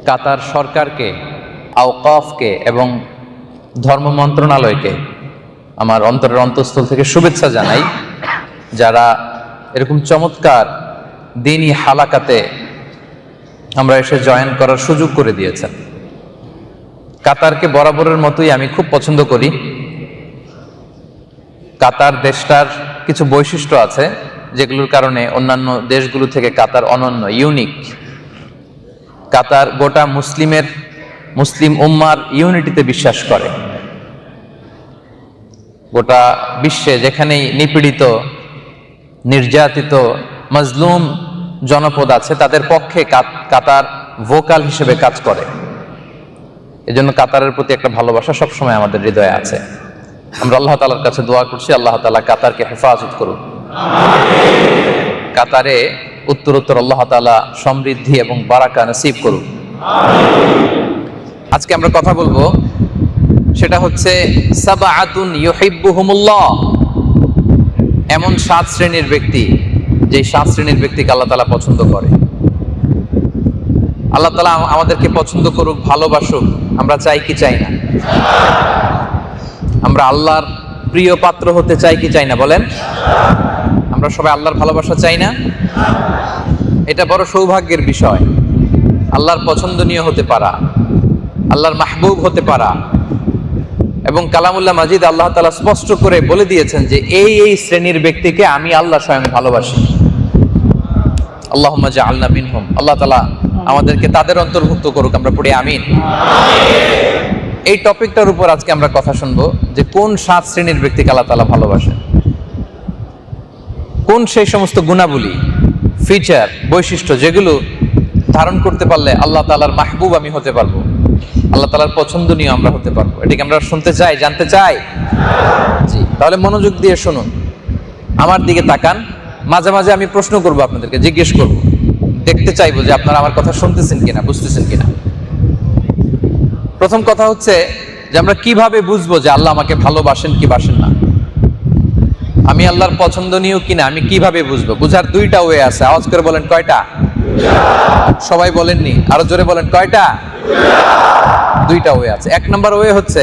কাতার সরকারকে, আওকাফকে এবং ধর্ম মন্ত্রণালয়কে আমার অন্তরের অন্তঃস্থল থেকে শুভেচ্ছা জানাই, যারা এরকম চমৎকার দিনী হালাকাতে আমরা এসে জয়েন করার সুযোগ করে দিয়েছেন। কাতারকে বরাবরের মতোই আমি খুব পছন্দ করি। কাতার দেশটার কিছু বৈশিষ্ট্য আছে যেগুলোর কারণে অন্যান্য দেশগুলো থেকে কাতার অনন্য, ইউনিক। কাতার গোটা মুসলিম উম্মার ইউনিটিতে বিশ্বাস করে। গোটা বিশ্বে যেখানেই নিপীড়িত, নির্যাতিত, মজলুম জনপদ আছে তাদের পক্ষে কাতার ভোকাল হিসেবে কাজ করে। এজন্য কাতারের প্রতি একটা ভালোবাসা সবসময় আমাদের হৃদয়ে আছে। আমরা আল্লাহ তাআলার কাছে দোয়া করছি, আল্লাহ তাআলা কাতারকে হেফাজত করুন। কাতারে উত্তরোত্তর আল্লাহ তাআলা সমৃদ্ধি এবং বারাকা নসিব করুন। আজকে আমরা কথা বলবো, সেটা হচ্ছে সাবআতুন ইউহিব্বুহুমুল্লাহ, এমন 7 শ্রেণীর ব্যক্তি, যে 7 শ্রেণীর ব্যক্তিকে আল্লাহ তাআলা পছন্দ করে। আল্লাহ তাআলা আমাদেরকে পছন্দ করুক, ভালোবাসুক, আমরা চাই কি চাই না? আমরা আল্লাহর প্রিয় পাত্র হতে চাই কি চাই না বলেন? আমরা সবাই আল্লাহর ভালোবাসা চাই না? এটা বড় সৌভাগ্যের বিষয়, আল্লাহর পছন্দনীয় হতে পারা, আল্লাহর মাহবুব হতে পারা। এবং কালামুল্লাহ মাজিদ আল্লাহ তাআলা স্পষ্ট করে বলে দিয়েছেন যে এই শ্রেণীর ব্যক্তিকে আমি আল্লাহ স্বয়ং ভালোবাসি। আল্লাহুম্মা জাআলনা মিনহুম, আল্লাহ তাআলা আমাদেরকে তাদের অন্তর্ভুক্ত করুক, আমরা পড়ি আমিন। এই টপিকটার উপর আজকে আমরা কথা শুনবো যে কোন 7 শ্রেণীর ব্যক্তিকে আল্লাহ তাআলা ভালোবাসেন, কোন সেই সমস্ত গুণাবলী, ফিচার, বৈশিষ্ট্য যেগুলো ধারণ করতে পারলে আল্লাহ তাআলার মাহবুব আমি হতে পারবো, আল্লাহ তাআলার পছন্দনীয় আমরা হতে পারবো। এটাকে আমরা শুনতে চাই, জানতে চাই। জি, তাহলে মনোযোগ দিয়ে শুনুন, আমার দিকে তাকান। মাঝে মাঝে আমি প্রশ্ন করবো, আপনাদেরকে জিজ্ঞেস করব, দেখতে চাইবো যে আপনারা আমার কথা শুনতেছেন কিনা, বুঝতেছেন কিনা। প্রথম কথা হচ্ছে যে আমরা কিভাবে বুঝবো যে আল্লাহ আমাকে ভালোবাসেন কি বাসেন না, আমি আল্লাহর পছন্দনীয় কিনা আমি কিভাবে বুঝবো? বুঝার 2টা ওয়ে আছে। আওয়াজ করে বলেন কয়টা? সবাই বলেননি, আরো জোরে বলেন কয়টা? 2টা ওয়ে আছে। 1 নম্বর ওয়ে হচ্ছে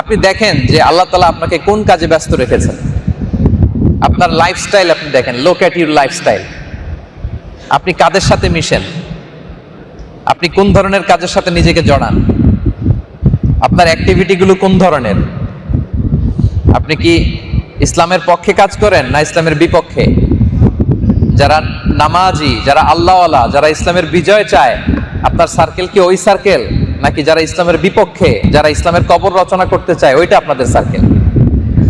আপনি দেখেন যে আল্লাহ তাআলা আপনাকে কোন কাজে ব্যস্ত রেখেছেন। আপনার লাইফস্টাইল আপনি দেখেন, লুক এট ইউর লাইফস্টাইল। আপনি কাদের সাথে মিশেন, আপনি কোন ধরনের কাজের সাথে নিজেকে জড়ান, আপনার অ্যাক্টিভিটিগুলো কোন ধরনের, আপনি কি ইসলামের পক্ষে কাজ করেন না ইসলামের বিপক্ষে? যারা নামাজি, যারা আল্লাহওয়ালা, যারা ইসলামের বিজয় চায়, আপনার সার্কেল কি ওই সার্কেল? নাকি যারা ইসলামের বিপক্ষে, যারা ইসলামের কবর রচনা করতে চায়, ওইটা আপনাদের সার্কেল?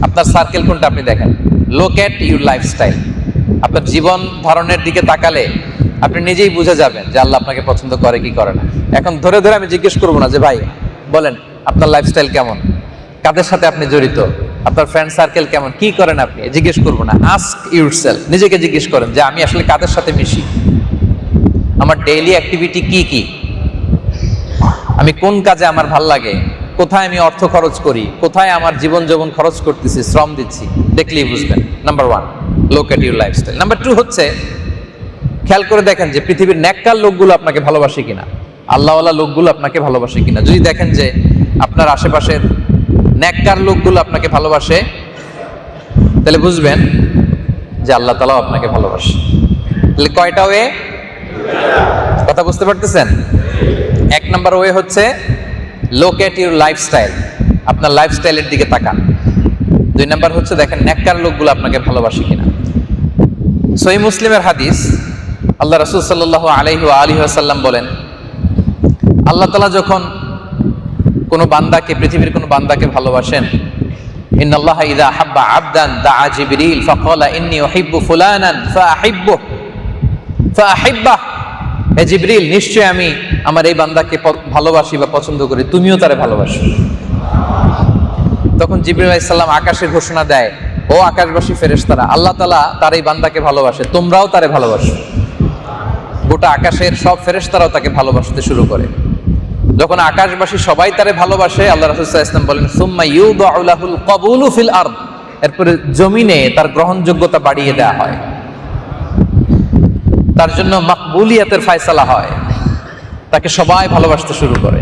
আপনার সার্কেল কোনটা আপনি দেখেন। Look at your lifestyle. আপনার জীবন ধারণের দিকে তাকালে আপনি নিজেই বুঝে যাবেন যে আল্লাহ আপনাকে পছন্দ করে কি করে না। এখন ধরে ধরে আমি জিজ্ঞেস করবো না যে ভাই বলেন আপনার লাইফস্টাইল কেমন, কাদের সাথে আপনি জড়িত, আপনার ফ্রেন্ড সার্কেল কেমন, কি করেন আপনি, জিজ্ঞেস করবো না। আস্ক ইউরসেলফ, নিজেকে জিজ্ঞেস করেন যে আমি আসলে কাদের সাথে মিশি, আমার ডেইলি অ্যাক্টিভিটি কি কি, আমি কোন কাজে আমার ভাল লাগে, কোথায় আমি অর্থ খরচ করি, কোথায় আমার জীবন যৌবন খরচ করতেছি, শ্রম দিচ্ছি, দেখলেই বুঝবেন। Number 1, look at your lifestyle. Number 2 হচ্ছে খেয়াল করে দেখেন যে পৃথিবীর নেককার লোকগুলো আপনাকে ভালোবাসে কিনা, আল্লাহওয়ালা লোকগুলো আপনাকে ভালোবাসে কিনা। যদি দেখেন যে আপনার আশেপাশের নেককার লোকগুলো আপনাকে ভালোবাসে, তাহলে বুঝবেন যে আল্লাহ তাআলাও আপনাকে ভালোবাসে। তাহলে কয়টা ওয়ে? কথা বুঝতে পারতেছেন? 1 নম্বর ওয়ে হচ্ছে লুক এট ইউর লাইফস্টাইল, আপনার লাইফস্টাইলের দিকে তাকান। 2 নম্বর হচ্ছে দেখেন নেককার লোকগুলো আপনাকে ভালোবাসে কিনা। সহিহ মুসলিমের হাদিস, আল্লাহ রাসূল সাল্লাল্লাহু আলাইহি ওয়া আলিহি ওয়াসাল্লাম বলেন, আল্লাহ তাআলা যখন কোন বান্দাকে, পৃথিবীর কোন বান্দাকে ভালোবাসেন, ইন্নাল্লাহা ইযা হাব্বা আবদান দাআ জিবরিল ফাকালা ইন্নী উহিব্বু ফুলানান ফাআহিব্বাহ। হে জিবরিল, নিশ্চয় আমি আমার এই বান্দাকে ভালোবাসি বা পছন্দ করি, তুমিও তারে ভালোবাসো। তখন জিবরিল আলাইহিস সালাম আকাশের ঘোষণা দেয়, ও আকাশবাসী ফেরেশতারা, আল্লাহ তাআলা তার এই বান্দাকে ভালোবাসে, তোমরাও তারে ভালোবাসো। গোটা আকাশের সব ফেরেশতারাও তাকে ভালোবাসতে শুরু করে। যখন আকাশবাসী সবাই তারে ভালোবাসে, আল্লাহ রাসূল সাল্লাল্লাহু আলাইহি ওয়াসাল্লাম বলেন, সুম্মা ইউদাউ লাহুল কবুলু ফিল আরদ, এরপরে জমিনে তার গ্রহণযোগ্যতা বাড়িয়ে দেওয়া হয়, তার জন্য মাকবুলিয়াতের ফয়সালা হয়। তাকে সবাই ভালোবাসতে শুরু করে।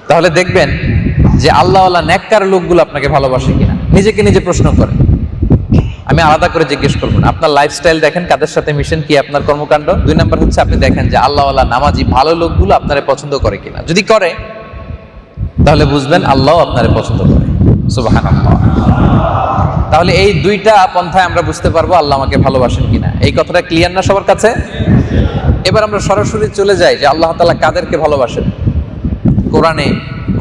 তাহলে দেখবেন যে আল্লাহওয়ালা নেককার লোকগুলো আপনাকে ভালোবাসে কিনা, নিজেকে নিজে প্রশ্ন করেন। আমি আলাদা করে জিজ্ঞেস করবো না, আপনার লাইফস্টাইল দেখেন, কাদের সাথে মিশন, কি আপনার কর্মকাণ্ড। 2 নাম্বার হচ্ছে আপনি দেখেন যে আল্লাহওয়ালা নামাজি ভালো লোকগুলো আপনারে পছন্দ করে কিনা। যদি করে তাহলে বুঝবেন আল্লাহ আপনারে পছন্দ করে। সুবহানাল্লাহ। তাহলে এই 2টা পন্থায় আমরা বুঝতে পারবো আল্লাহ আমাকে ভালোবাসেন কিনা। এই কথাটা ক্লিয়ার না সবার কাছে? এবার আমরা সরাসরি চলে যাই যে আল্লাহ তাআলা কাদেরকে ভালোবাসেন। কোরআনে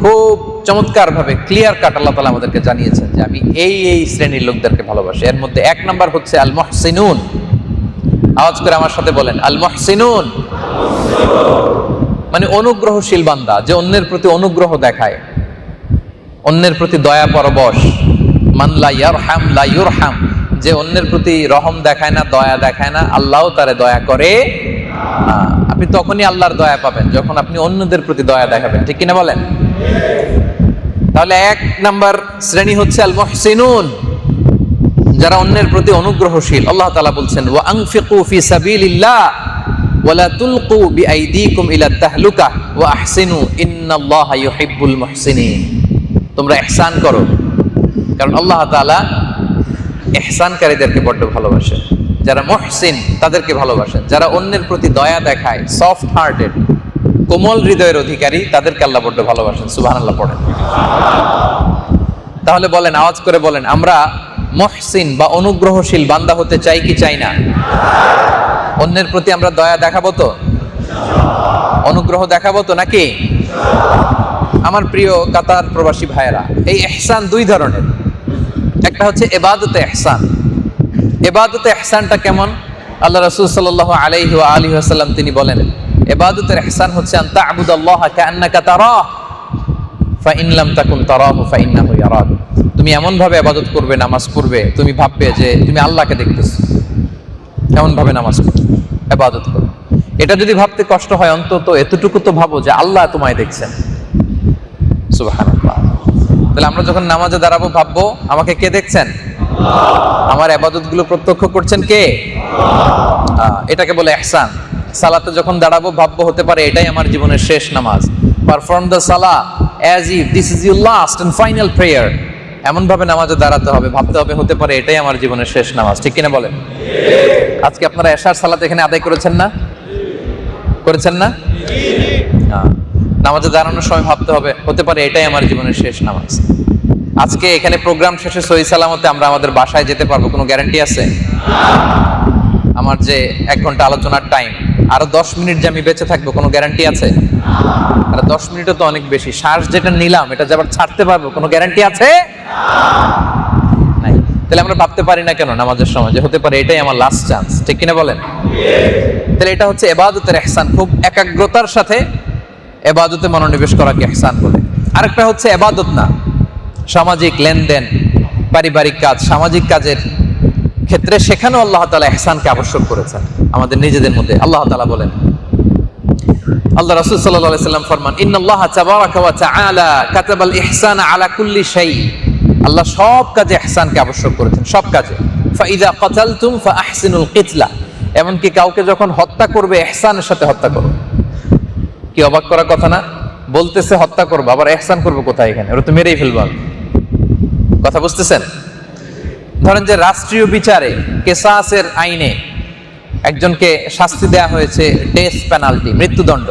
খুব চমৎকার ভাবে ক্লিয়ার কাট আল্লাহ তাআলা আমাদেরকে জানিয়েছেন যে আমি এই শ্রেণীর লোকদেরকে ভালোবাসি। এর মধ্যে 1 নাম্বার হচ্ছে আল মুহসিনুন। আওয়াজ করে আমার সাথে বলেন, আল মুহসিনুন মানে অনুগ্রহশীল বান্দা, যে অন্যের প্রতি অনুগ্রহ দেখায়, অন্যের প্রতি দয়া পরবশ। মান লা ইয়ারহাম লা ইউরহাম, যে অন্যের প্রতি রহম দেখায় না, দয়া দেখায় না, আল্লাহও তারে দয়া করে না। আপনি তখনই আল্লাহর দয়া পাবেন যখন আপনি অন্যদের প্রতি দয়া দেখাবেন, ঠিক কিনা বলেন? তাহলে 1 নাম্বার শ্রেণী হচ্ছে আল মুহসিনুন, যারা অন্যের প্রতি অনুগ্রহশীল। আল্লাহ তাআলা বলছেন ওয়া আনফিকু ফি সাবিলিল্লাহ ওয়া লা তুলকু বিআইদিকুম ইলা তাহলুকা ওয়া আহসিনু ইন্নাল্লাহা ইউহিব্বুল মুহসিনিন। তোমরা ইহসান করো, কারণ আল্লাহ তাআলা ইহসানকারীদেরকে বড় ভালোবাসেন। যারা মুহসিন তাদেরকে ভালোবাসেন, যারা অন্যের প্রতি দয়া দেখায়, সফট হার্টেড, কোমল হৃদয়ের অধিকারী, তাদেরকে আল্লাহ বড় ভালোবাসেন। সুবহানাল্লাহ পড়েন। তাহলে বলেন, আওয়াজ করে বলেন, আমরা মুহসিন বা অনুগ্রহশীল বান্দা হতে চাই কি চাই না? অন্যের প্রতি আমরা দয়া দেখাবো তো, অনুগ্রহ দেখাবো তো নাকি? আমার প্রিয় কাতার প্রবাসী ভাইয়েরা, এই ইহসান 2 ধরনের। একটা হচ্ছে ইবাদতে ইহসান। ইবাদতে ইহসানটা কেমন? আল্লাহ রাসূল সাল্লাল্লাহু আলাইহি ওয়া আলিহি ওয়াসাল্লাম তিনি বলেন, ইবাদতের ইহসান হচ্ছে আন তা'বুদাল্লাহা কাআন্নাকা তারাহ ফা ইন লাম তাকুন তারাহু ফা ইন্নাহু ইয়ারাক। তুমি এমন ভাবে ইবাদত করবে, নামাজ পড়বে, তুমি ভাববে যে তুমি আল্লাহকে দেখতেছো, এমন ভাবে নামাজ পড়বে, ইবাদত করো। এটা যদি ভাবতে কষ্ট হয়, অন্তত এতটুকু তো ভাবো যে আল্লাহ তোমায় দেখছেন। সুবহানাল্লাহ। তাহলে আমরা যখন নামাজে দাঁড়াবো ভাববো আমাকে কে দেখছেন? আমার ইবাদতগুলো প্রত্যক্ষ করছেন কে? এটাকে বলে ইহসান। সালাতে যখন দাঁড়াবো ভাববো হতে পারে এটাই আমার জীবনের শেষ নামাজ। পারফর্ম দ্য সালাহ as if this is your last and final prayer. এমন ভাবে নামাজে দাঁড়াতে হবে, ভাবতে হবে হতে পারে এটাই আমার জীবনের শেষ নামাজ, ঠিক কিনা বলেন? আজকে আপনারা এশার সালাত এখানে আদায় করেছেন না? করেছেন না? নামাজে দাঁড়ানোর সময় ভাবতে হবে হতে পারে এটাই আমার জীবনের শেষ নামাজ। আজকে এখানে প্রোগ্রাম শেষে সহি সালামতে আমরা আমাদের বাসায় যেতে পারবো, কোনো গ্যারান্টি আছে? আমার যে 1 ঘন্টা আলোচনার টাইম, আরো 10 মিনিট যে আমি বেঁচে থাকবো, কোনো গ্যারান্টি আছে? আর 10 মিনিটও তো অনেক বেশি। শ্বাস যেটা নিলাম এটা যে আবার ছাড়তে পারবো, কোনো গ্যারান্টি আছে? নাই। তাহলে আমরা ভাবতে পারি না কেন নামাজের সময় যে হতে পারে এটাই আমার লাস্ট চান্স, ঠিক কিনা বলেন? তাহলে এটা হচ্ছে ইবাদতের ইহসান। খুব একাগ্রতার সাথে ইবাদতে মনোনিবেশ করাকে ইহসান বলে। আরেকটা হচ্ছে ইবাদত না, সামাজিক লেনদেন, পারিবারিক কাজ, সামাজিক কাজের ক্ষেত্রে সেখানেও আল্লাহ তাআলা ইহসানকে আবশ্যক করেছেন আমাদের নিজেদের মধ্যে। আল্লাহ তাআলা বলেন, আল্লাহ রাসূল সাল্লাল্লাহু আলাইহি ওয়াসাল্লাম ফরমান, ইন্নাল্লাহা তাবারাকা ওয়া তাআলা কাতাবাল ইহসানা আলা কুল্লি শাই। আল্লাহ সব কাজে ইহসানকে আবশ্যক করেছেন, সব কাজে। ফাইযা কাতালতুম ফাআহসিনুল কিতলা, এমনকি কাউকে যখন হত্যা করবে ইহসানের সাথে হত্যা করো। কি অবাক করার কথা না? বলতেছে হত্যা করবো, আবার ইহসান করবো কোথায়? এখানে ওরা তো মেরেই ফেলবো। কথা বুঝতেছেন? ধরেন যে রাষ্ট্রীয় বিচারে কেসাসের আইনে একজনকে শাস্তি দেয়া হয়েছে ডেথ পেনাল্টি, মৃত্যুদণ্ড,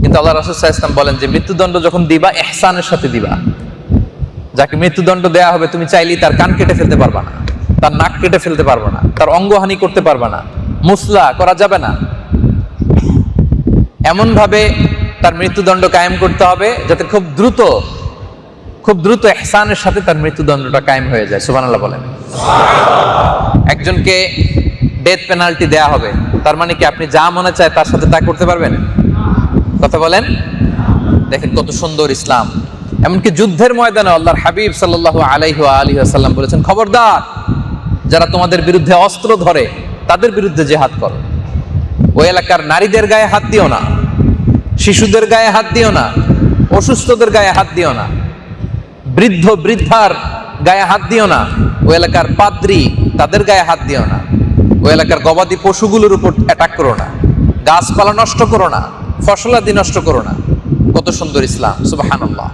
কিন্তু আল্লাহ রাসূল সাল্লাল্লাহু আলাইহি ওয়াসাল্লাম বলেন যে মৃত্যুদণ্ড যখন দিবা ইহসানের সাথে দিবা। যাকে মৃত্যুদণ্ড দেয়া হবে তুমি চাইলেই তার কান কেটে ফেলতে পারবা না, তার নাক কেটে ফেলতে পারবা না, তার অঙ্গহানি করতে পারবা না, মুসলা করা যাবে না। এমন ভাবে তার মৃত্যুদণ্ড কায়েম করতে হবে যাতে খুব দ্রুত ইহসানের সাথে তার মৃত্যুদণ্ডটা কায়েম হয়ে যায়। সুবহানাল্লাহ বলেন। একজনকে ডেথ পেনাল্টি দেয়া হবে, তার মানে কি আপনি যা মনে চায় তার সাথে তা করতে পারবেন? কথা বলেন। দেখেন কত সুন্দর ইসলাম। এমনকি যুদ্ধের ময়দানে আল্লাহর হাবিব সাল্লাল্লাহু আলাইহি ওয়া আলিহি ওয়াসাল্লাম বলেছেন, খবরদার যারা তোমাদের বিরুদ্ধে অস্ত্র ধরে তাদের বিরুদ্ধে জিহাদ করো। ওই এলাকার নারীদের গায়ে হাত দিও না, শিশুদের গায়ে হাত দিও না, অসুস্থদের গায়ে হাত দিও না, বৃদ্ধ বৃদ্ধার গায়ে হাত দিও না, ওই এলাকার পাদ্রী তাদের গায়ে হাত দিও না, ওই এলাকার গবাদি পশুগুলোর উপর অ্যাটাক করো না, গাছপালা নষ্ট করো না, ফসলাদি নষ্ট করো না। কত সুন্দর ইসলাম, সুবহানাল্লাহ।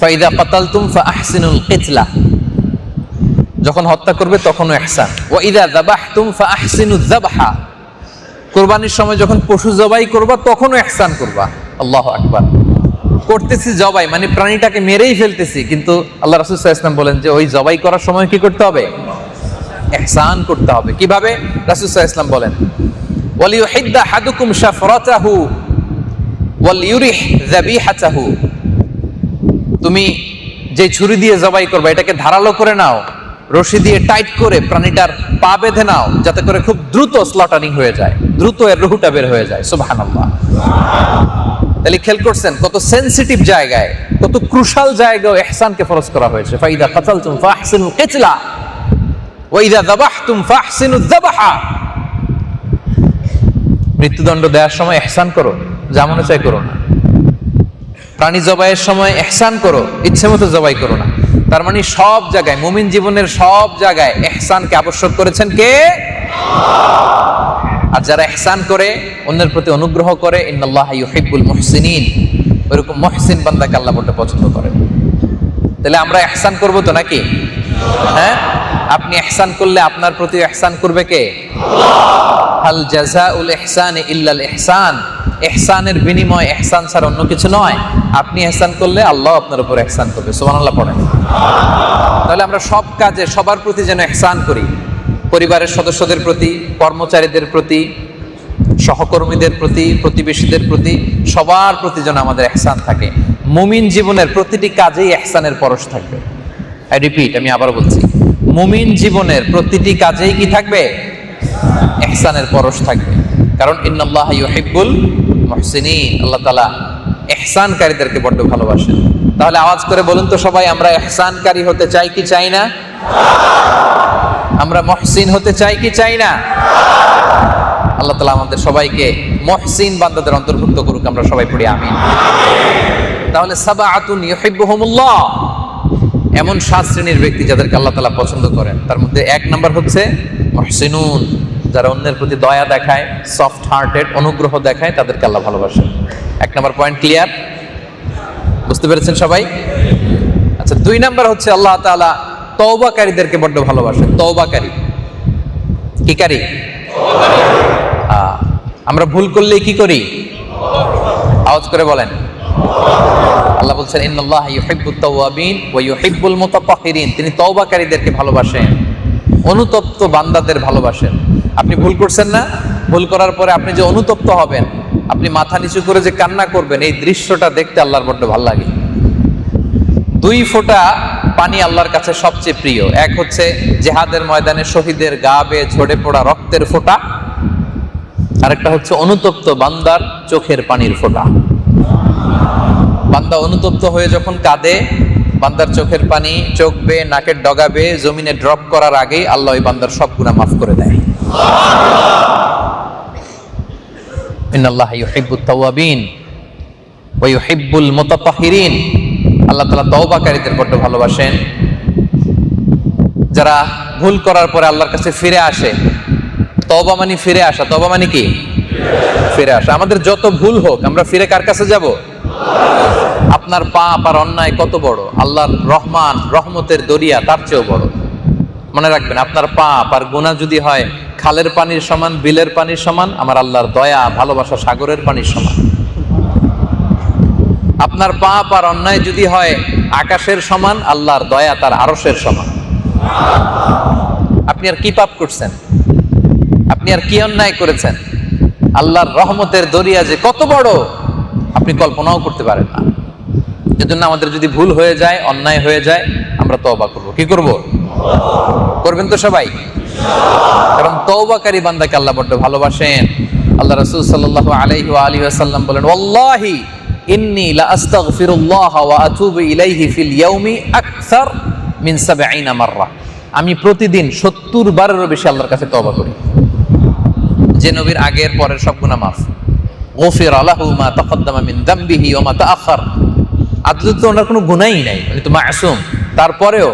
ফাইদা কাতালতুম ফাআহসিনুল কিতলা, যখন হত্যা করবে তখনও ইহসান। ওয়া ইযা যাবাহতুম ফাআহসিনুয যাবহা, কুরবানির সময় যখন পশু জবাই করবা তখনও ইহসান করবা। আল্লাহু আকবার। করতেছি জবাই মানে প্রাণীটাকে মেরেই ফেলতেছি, কিন্তু আল্লাহ রাসূল সাল্লাল্লাহু আলাইহি ওয়াসাল্লাম বলেন যে ওই জবাই করার সময় কি করতে হবে? ইহসান করতে হবে। কিভাবে? রাসূল সাল্লাল্লাহু আলাইহি ওয়াসাল্লাম বলেন, ওয়ালিয়ুহিদ্দা আহাদুকুম শাফরাতাহু ওয়ালিয়ুরিহ যাবিহাতাহু, তুমি যে ছুরি দিয়ে জবাই করবে এটাকে ধারালো করে নাও, রশি দিয়ে টাইট করে প্রাণীটার পা বেঁধে নাও, যাতে করে খুব দ্রুত স্লটারিং হয়ে যায়, দ্রুত এর রুহুটা বের হয়ে যায়। সুবহানাল্লাহ। তাহলে খেয়াল করছেন কত সেনসিটিভ জায়গায়, কত ক্রুশাল জায়গায় ইহসানকে ফরজ করা হয়েছে। ফাইদা কাতালতুম ফাহসিনুল কিতলা ওয়া ইযা যাবাহতুম ফাহসিনুয যাবহা। মৃত্যুদণ্ড দেওয়ার সময় ইহসান করো, যা মনে চায় করো না। প্রাণী জবাইয়ের সময় ইহসান করো, ইচ্ছে মতো জবাই করো না। তার মানে সব জায়গায়, মুমিন জীবনের সব জায়গায় ইহসানকে আবশ্যক করেছেন কে? আর যারা ইহসান করে, অন্যের প্রতি অনুগ্রহ করে, ইন্নাল্লাহা ইউহিব্বুল মুহসিনিন, ওইরকম মুহসিন বান্দাকে আল্লাহ বড় পছন্দ করেন। তাহলে আমরা ইহসান করব তো নাকি? হ্যাঁ, আপনি ইহসান করলে আপনার প্রতি ইহসান করবে কে? হাল জাযাউল ইহসানি ইল্লাল ইহসান, ইহসানের বিনিময় ইহসান ছাড়া অন্য কিছু নয়। আপনি ইহসান করলে আল্লাহ আপনার উপর ইহসান করবে। সুবহানাল্লাহ পড়েন। তাহলে আমরা সব কাজে সবার প্রতি যেন ইহসান করি, পরিবারের সদস্যদের প্রতি, কর্মচারীদের প্রতি, সহকর্মীদের প্রতি, প্রতিবেশীদের প্রতি, সবার প্রতি যেন আমাদের ইহসান থাকে। মুমিন জীবনের প্রতিটি কাজেই ইহসানের পরশ থাকবে। আই রিপিট, আমি আবার বলছি, মুমিন জীবনের প্রতিটি কাজেই কি থাকবে? ইহসানের পরশ থাকবে। কারণ ইন্নাল্লাহা ইউহিব্বুল মুহসিনিন, আল্লাহ তাআলা ইহসানকারীদেরকে বড় ভালোবাসেন। তাহলে আওয়াজ করে বলুন তো সবাই, আমরা ইহসানকারী হতে চাই কি চাই না? আমরা মুহসিন হতে চাই কি চাই না? আল্লাহ তাআলা আমাদের সবাইকে মুহসিন বান্দাদের অন্তর্ভুক্ত করুক। আমরা সবাই পড়ি আমিন। তাহলে সাবাআতুন ইউহিব্বুহুমুল্লাহ, এমন 7 শ্রেণীর ব্যক্তি যাদেরকে আল্লাহ তাআলা পছন্দ করেন। তার মধ্যে 1 নাম্বার হচ্ছে মুহসিনুন, যারা অন্যের প্রতি দয়া দেখায়, সফট হার্টেড, অনুগ্রহ দেখায়, তাদেরকে আল্লাহ ভালোবাসেন। 1 নাম্বার পয়েন্ট ক্লিয়ার? বুঝতে পেরেছেন সবাই? আচ্ছা, 2 নাম্বার হচ্ছে আল্লাহ তাআলা তওবাকারীদেরকে বড় ভালোবাসেন। তওবাকারী কি কারি? আমরা ভুল করলে কি করি? আওয়াজ করে বলেন। আল্লাহ বলছেন ইন্নাল্লাহা ইউহিব্বুত তাওয়াবিন ওয়া ইউহিব্বুল মুতাতাহহিরিন, তিনি তওবাকারীদেরকে ভালোবাসেন, অনুতপ্ত বান্দাদের ভালোবাসেন। আপনি ভুল করছেন না? ভুল করার পরে আপনি যে অনুতপ্ত হবেন, আপনি মাথা নিচু করে যে কান্না করবেন, এই দৃশ্যটা দেখতে আল্লাহর বড় ভালো লাগে। 2 ফোঁটা পানি আল্লাহর কাছে সবচেয়ে প্রিয়। এক হচ্ছে জিহাদের ময়দানে শহীদের গা বেয়ে ঝরে পড়া রক্তের ফোঁটা, আরেকটা হচ্ছে অনুতপ্ত বান্দার চোখের পানির ফোঁটা। বান্দা অনুতপ্ত হয়ে যখন কাঁদে, বান্দার চোখের পানি চোখ বেয়ে, নাকের ডগা বেয়ে জমিনে ড্রপ করার আগেই আল্লাহ ওই বান্দার সব গুনাহ মাফ করে দেয়। ইন্নাল্লাহা ইউহিব্বুত তাওয়াবিন ওয়া ইউহিব্বুল মুতাতাহহিরিন, আল্লাহ তাআলা তওবাকারীদের বড় ভালোবাসেন। যারা ভুল করার পরে আল্লাহর কাছে ফিরে আসে, তওবা মানে ফিরে আসা। তওবা মানে কি? ফিরে আসা। আমাদের যত ভুল হোক, আমরা ফিরে কার কাছে যাব? আপনার পাপ আর অন্যায় কত বড়, আল্লাহর রহমান রহমতের দরিয়া তার চেয়েও বড়। মনে রাখবেন, আপনার পাপ আর গুনাহ যদি হয় খালের পানির সমান, বিলের পানির সমান, আমার আল্লাহর দয়া ভালোবাসা সাগরের পানির সমান। আপনার পাপ আর অন্যায় যদি হয় আকাশের সমান, আল্লাহর দয়া তার আরশের সমান। আপনি আর কি পাপ করছেন? আপনি আর কি অন্যায় করেছেন? আল্লাহর রহমতের দরিয়া যে কত বড় আপনি কল্পনাও করতে পারেন না। এজন্য আমাদের যদি ভুল হয়ে যায়, অন্যায় হয়ে যায়, আমরা তওবা করব। কি করব? করবেন তো সবাই? কারণ তওবাকারী বান্দাকে আল্লাহ বড় ভালোবাসেন। আল্লাহ রাসূল সাল্লাল্লাহু আলাইহি ওয়া আলিহি ওয়াসাল্লাম বলেন, ওয়াল্লাহি ইন্নী লা আস্তাগফিরুল্লাহ ওয়া আতুবু ইলাইহি ফিল ইয়াউমি আকসার মিন 70 মাররা। আমি প্রতিদিন 70 বারেরও বেশি আল্লাহর কাছে তওবা করি। যে নবীর আগের পরের সব গুনাহ মাফ। গফিরা লাহু মা তাকদ্দামা মিন যামবিহি ওয়া মা তাআখার। আদলত তো ওনার কোনো গুনাহই নাই, উনি তো মাসুম। তারপরেও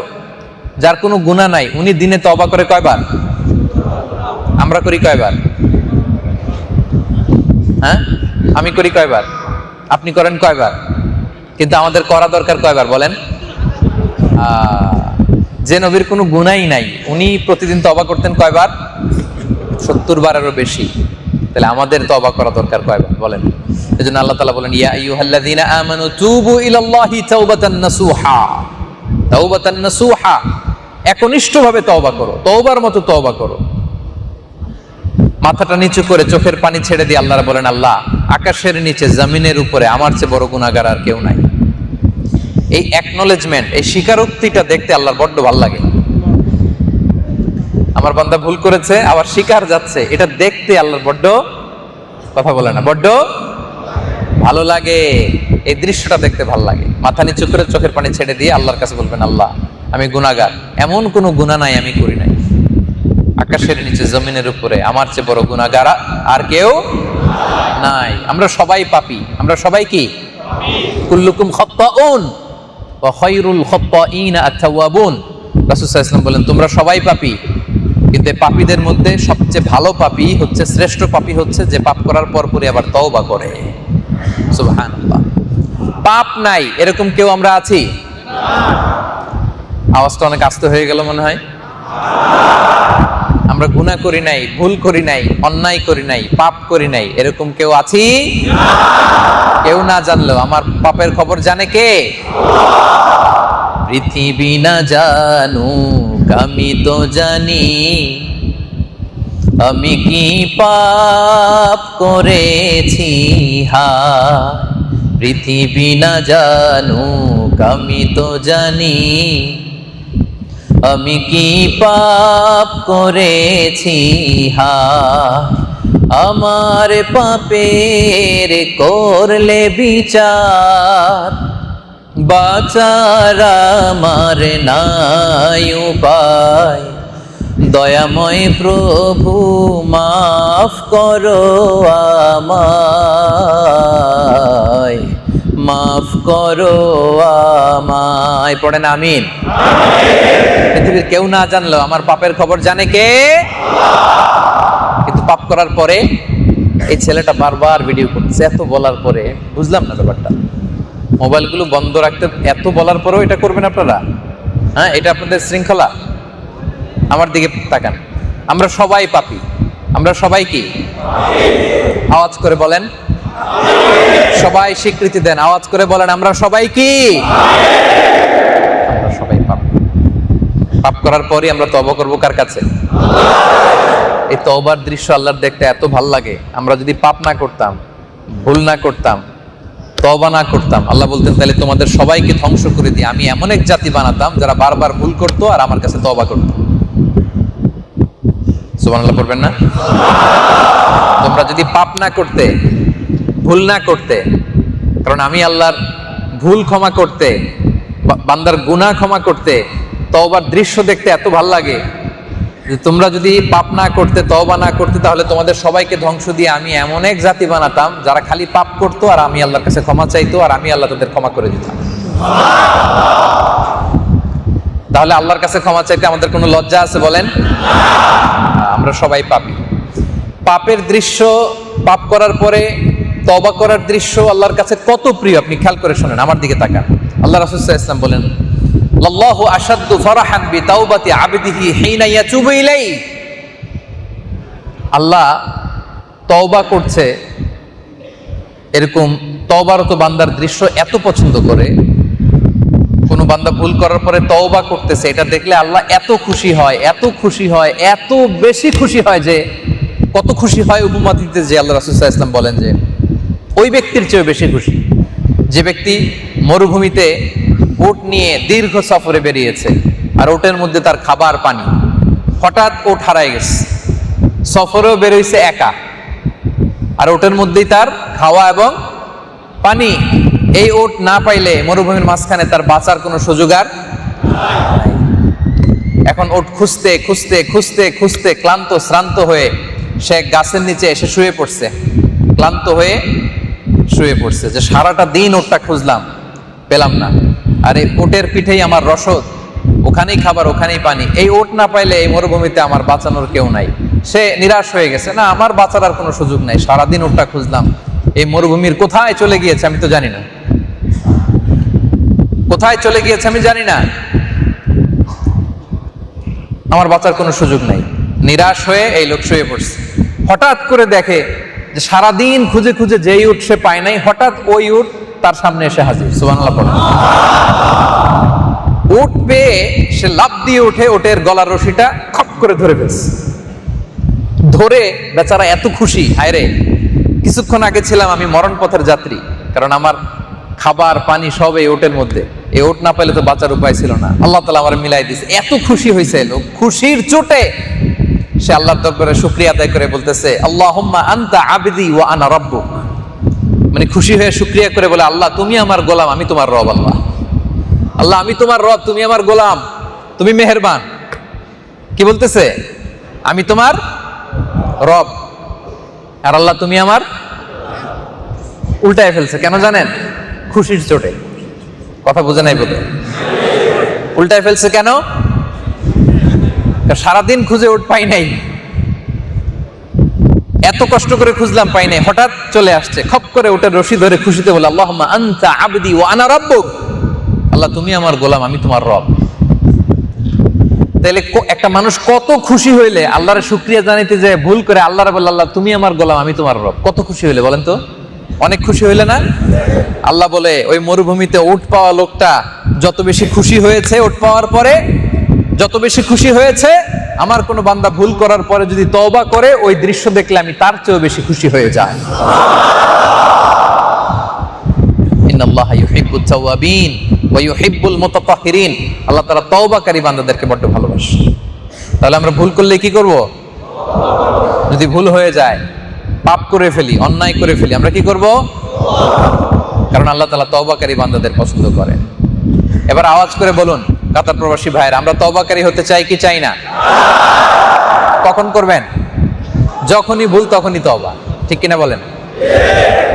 যার কোনো গুনাহ নাই, উনি দিনে তওবা করে কয়বার? আমরা করি কয়বার? হ্যাঁ, আমি করি কয়বার, আপনি করেন কয়বার, কিন্তু আমাদের করা দরকার কয়বার বলেন? যে নবীর কোনো গুনাহই নাই উনি প্রতিদিন তওবা করতেন কয়বার? 70 বারেরও বেশি। তাহলে আমাদের তওবা করা দরকার কয়বার বলেন? এজন্য আল্লাহ তাআলা বলেন, ইয়া আইয়ুহাল্লাযীনা আমানু তুবু ইলাল্লাহি তাওবাতান নাসুহা। তাওবাতান নাসুহা, একনিষ্ঠভাবে তওবা করো, তওবার মতো তওবা করো। মাথাটা নিচু করে চোখের পানি ছেড়ে দিয়ে আল্লাহর বলেন, আল্লাহ আকাশের নিচে জমিনের উপরে আমার চেয়ে বড় গুনাহগার আর কেউ নাই। এই অ্যাকনলেজমেন্ট, এই স্বীকারোক্তিটা দেখতে আল্লাহর বড্ড ভালো লাগে। আমার বান্দা ভুল করেছে আবার স্বীকার যাচ্ছে, এটা দেখতে আল্লাহর বড্ড, কথা বলে না, বড্ড ভালো লাগে। এই দৃশ্যটা দেখতে ভালো লাগে। মাথা নিচু করে চোখের পানি ছেড়ে দিয়ে আল্লাহর কাছে বলবেন, আল্লাহ আমি গুনাহগার, এমন কোনো গুনাহ নাই আমি করি নাই। আকাশের নিচে জমিনের উপরে আমার চেয়ে বড় গুনাহগার আর কেউ নাই। আমরা সবাই পাপী, আমরা সবাই কি? কুল্লুকুম খাত্তাউন ওয়া খায়রুল খাত্তাইনা আত-তাওয়াবুন। রাসূল সাল্লাল্লাহু আলাইহি ওয়াসাল্লাম বলেন, তোমরা সবাই পাপী, কিন্তু পাপীদের মধ্যে সবচেয়ে ভালো পাপী হচ্ছে, শ্রেষ্ঠ পাপী হচ্ছে যে পাপ করার পরপরই আবার তওবা করে। সুবহানাল্লাহ। পাপ নাই এরকম কেউ আমরা আছি? আওয়াজটা অনেক আস্তে হয়ে গেল মনে হয়। আমরা গুনাহ করি নাই, ভুল করি নাই, অন্যায় করি নাই, পাপ করি নাই, এরকম কেউ আছি? কেউ না জানলেও আমার পাপের খবর জানে কে? পৃথিবী না জানুক আমি তো জানি, আমি কি পাপ করেছি হায়। পৃথিবী না জানুক আমি তো জানি, আমি কি পাপ করেছি হায়। আমার পাপের করলে বিচার, বাঁচার আমার নাই উপায়। দয়াময় প্রভু মাফ করো আমায়, মাফ করো আমায়। পড়েন আমিন। পৃথিবীর কেউ না জানলেও আমার পাপের খবর জানে কে? কিন্তু পাপ করার পরে এই ছেলেটা বারবার ভিডিও করছে, এত বলার পরে বুঝলাম না ব্যাপারটা। মোবাইলগুলো বন্ধ রাখতে এত বলার পরেও এটা করবেন আপনারা? হ্যাঁ, এটা আপনাদের শৃঙ্খলা? আমার দিকে তাকান। আমরা সবাই পাপী, আমরা সবাই কি? আওয়াজ করে বলেন, সবাই স্বীকৃতি দেন, আওয়াজ করে বলেন, আমরা সবাই কি? আমরা সবাই পাপী। পাপ করার পরই আমরা তওবা করব কার কাছে? এই তওবার দৃশ্য আল্লাহর দেখতে এত ভাল লাগে। আমরা যদি পাপ না করতাম, ভুল না করতাম, তওবা না করতাম, আল্লাহ বলতেন তাহলে তোমাদের সবাইকে ধ্বংস করে দিয়ে আমি এমন এক জাতি বানাতাম যারা বারবার ভুল করতো আর আমার কাছে তওবা করতো। সুবহানাল্লাহ পড়বেন না? তোমরা যদি পাপ না করতে, ভুল না করতে, কারণ আমি আল্লাহর ভুল ক্ষমা করতে, বান্দার গুনাহ ক্ষমা করতে, তওবার দৃশ্য দেখতে এত ভাল লাগে যে তোমরা যদি পাপ না করতে, তওবা না করতে, তাহলে তোমাদের সবাইকে ধ্বংস দিয়ে আমি এমন এক জাতি বানাতাম যারা খালি পাপ করতো আর আমি আল্লাহর কাছে ক্ষমা চাইতো আর আমি আল্লাহ তাদের ক্ষমা করে দিতাম। তাহলে আল্লাহর কাছে ক্ষমা চাইতে আমাদের কোনো লজ্জা আছে বলেন? আমরা সবাই পাপী। পাপের দৃশ্য, পাপ করার পরে তওবা করার দৃশ্য আল্লাহর কাছে কত প্রিয় আপনি খেয়াল করে শুনেন, আমার দিকে তাকান। আল্লাহ রাসূল সাল্লাল্লাহু আলাইহি ওয়াসাল্লাম বলেন, আল্লাহু আশাদ্দু ফারাহান বিতাওবাতি আবদিহি হিনা ইয়াতুবু ইলাইহি। আল্লাহ তওবা করছে, এরকম তওবারত বান্দার দৃশ্য এত পছন্দ করে। কোন বান্দা ভুল করার পরে তওবা করতেছে, এটা দেখলে আল্লাহ এত খুশি হয়, এত খুশি হয়, এত বেশি খুশি হয় যে কত খুশি হয় উপমা দিতে যে আল্লাহ রাসূল সাল্লাল্লাহু আলাইহি ওয়াসাল্লাম বলেন যে ওই ব্যক্তির চেয়ে বেশি খুশি যে ব্যক্তি মরুভূমিতে উট নিয়ে দীর্ঘ সফরে বেরিয়েছে আর উটের মধ্যে তার খাবার পানি, হঠাৎ উট হারায় গেছে, সফরেও বেরোইছে একা আর উটের মধ্যেই তার খাওয়া এবং পানি। এই উট না পাইলে মরুভূমির মাঝখানে তার বাঁচার কোনো সুযোগ আর নাই। এখন উট খুঁজতে খুঁজতে খুঁজতে খুঁজতে ক্লান্ত শ্রান্ত হয়ে সে গাছের নিচে এসে শুয়ে পড়ছে, ক্লান্ত হয়ে শুয়ে পড়ছে যে সারাটা দিন উটটা খুঁজলাম, পেলাম না, আর এই উটের পিঠেই আমার রসদ, ওখানেই খাবার, ওখানেই পানি, এই উট না পাইলে এই মরুভূমিতে আমার বাঁচানোর কেউ নাই। সে নিরাশ হয়ে গেছে, না আমার বাঁচার আর কোনো সুযোগ নাই, সারাদিন ওটা খুঁজলাম, এই মরুভূমির কোথায় চলে গিয়েছে আমি তো জানি না, কোথায় চলে গিয়েছে আমি জানি না, আমার বাঁচার কোনো সুযোগ নাই। নিরাশ হয়ে এই লোক শুয়ে পড়ছে। হঠাৎ করে দেখে যে সারাদিন খুঁজে খুঁজে যেই উট সে পায় নাই, হঠাৎ ওই উট তার সামনে এসে হাজির। সুবহানাল্লাহ পড়ে। উট পেয়ে সে লাফ দিয়ে উঠে ওটের গলার রশিটা খপ করে ধরে ফেলছে। ধরে বেচারা এত খুশি, হায়রে কিছুক্ষণ আগে ছিলাম আমি মরণ পথের যাত্রী, কারণ আমার খাবার পানি সব এই ওটের মধ্যে, এই ওট না পেলে তো বাঁচার উপায় ছিল না, আল্লাহ তাআলা আমার মিলাই দিয়েছে। এত খুশি হয়েছে লোক, খুশির চোটে সে আল্লাহর দরবারে শুকরিয়া আদায় করে বলতেছে, আল্লাহুম্মা আনতা আবদি ওয়া আনা রাব্বুক। মানে খুশি হয়ে শুকরিয়া করে বলে, আল্লাহ তুমি আমার গোলাম, আমি তোমার রব। আল্লাহ, আল্লাহ আমি তোমার রব, তুমি আমার গোলাম, তুমি মেহেরবান। কি বলতেছে? আমি তোমার রব আর আল্লাহ তুমি আমার। উল্টায় ফেলছে, কেন জানেন? খুশির চোটে। কথা বুঝে নাই বোধ। উল্টায় ফেলছে কেন? সারাদিন খুঁজে উট পাই নাই, এত কষ্ট করে খুঁজলাম পাই নাই, হঠাৎ চলে আসছে, খপ করে উটের রশি ধরে খুশিতে বলে, আল্লাহুম্মা আনতা আবদি ওয়া আনা রাব্বুক। আল্লাহ তুমি আমার গোলাম, আমি তোমার রব। তাহলে একটা মানুষ কত খুশি হইলে আল্লাহর শুকরিয়া জানাইতে যায় ভুল করে আল্লাহর বলে, আল্লাহ তুমি আমার গোলাম, আমি তোমার রব। কত খুশি হইলে বলেন তো? অনেক খুশি হইলে না? আল্লাহ বলে ওই মরুভূমিতে উট পাওয়া লোকটা যত বেশি খুশি হয়েছে, উট পাওয়ার পরে যত বেশি খুশি হয়েছে, আমার কোন বান্দা ভুল করার পরে যদি তওবা করে, ওই দৃশ্য দেখলে আমি তার চেয়েও বেশি খুশি হয়ে যাই। ইন্নাল্লাহা ইউহিব্বুত তাওয়াবিন ওয়া ইউহিব্বুল মুতাতাহহিরিন। আল্লাহ তাআলা তওবাকারী বান্দাদেরকে বড় ভালোবাসে। তাহলে আমরা ভুল করলে কি করব? যদি ভুল হয়ে যায়, পাপ করে ফেলি, অন্যায় করে ফেলি, আমরা কি করব? কারণ আল্লাহ তাআলা তওবাকারী বান্দাদের পছন্দ করেন। এবার আওয়াজ করে বলুন কাতার প্রবাসী ভাইরা, আমরা তওবাকারী হতে চাই কি চাই না? কখন করবেন? যখনই ভুল তখনই তওবা, ঠিক কিনা বলেন?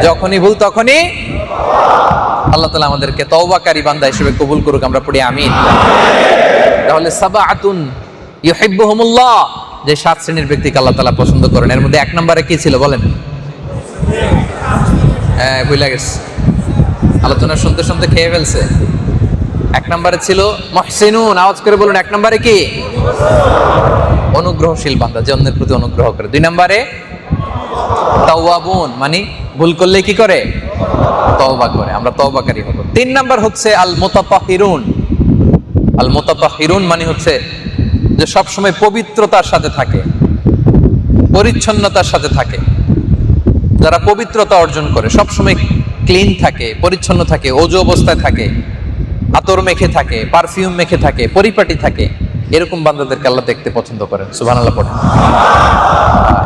যখনই ভুল তখনই। আল্লাহ তাআলা আমাদেরকে তওবাকারী বান্দা হিসেবে কবুল করুক, আমরা পড়ি আমিন। তাহলে সাবাআতুন ইউহিব্বুহুমুল্লাহ, যে 7 শ্রেণীর ব্যক্তিকে আল্লাহ তাআলা পছন্দ করেন, এর মধ্যে 1 নম্বরে কি ছিল বলেন? ভুলে গেছে, আলোচনা শুনতে শুনতে খেয়ে ফেলছে। 1 নম্বরে ছিল মুহসিনুন। আওয়াজ করে বলুন 1 নম্বরে কি? অনুগ্রহশীল বান্দা, যে অন্যের প্রতি অনুগ্রহ করে। 2 নম্বরে তাওয়াবুন, মানে ভুল করলে কি করে? তওবা করে, আমরা তওবাকারী হব। 3 নাম্বার হচ্ছে আল মুতাতাহহিরুন। আল মুতাতাহহিরুন মানে হচ্ছে যে সব সময় পবিত্রতার সাথে থাকে, পরিচ্ছন্নতার সাথে থাকে। যারা পবিত্রতা অর্জন করে, সব সময় ক্লিন থাকে, পরিচ্ছন্ন থাকে, ওযু অবস্থায় থাকে, আতর মেখে থাকে, পারফিউম মেখে থাকে, পরিপাটি থাকে, এরকম বান্দাদেরকে আল্লাহ দেখতে পছন্দ করেন। সুবহানাল্লাহ পড়েন।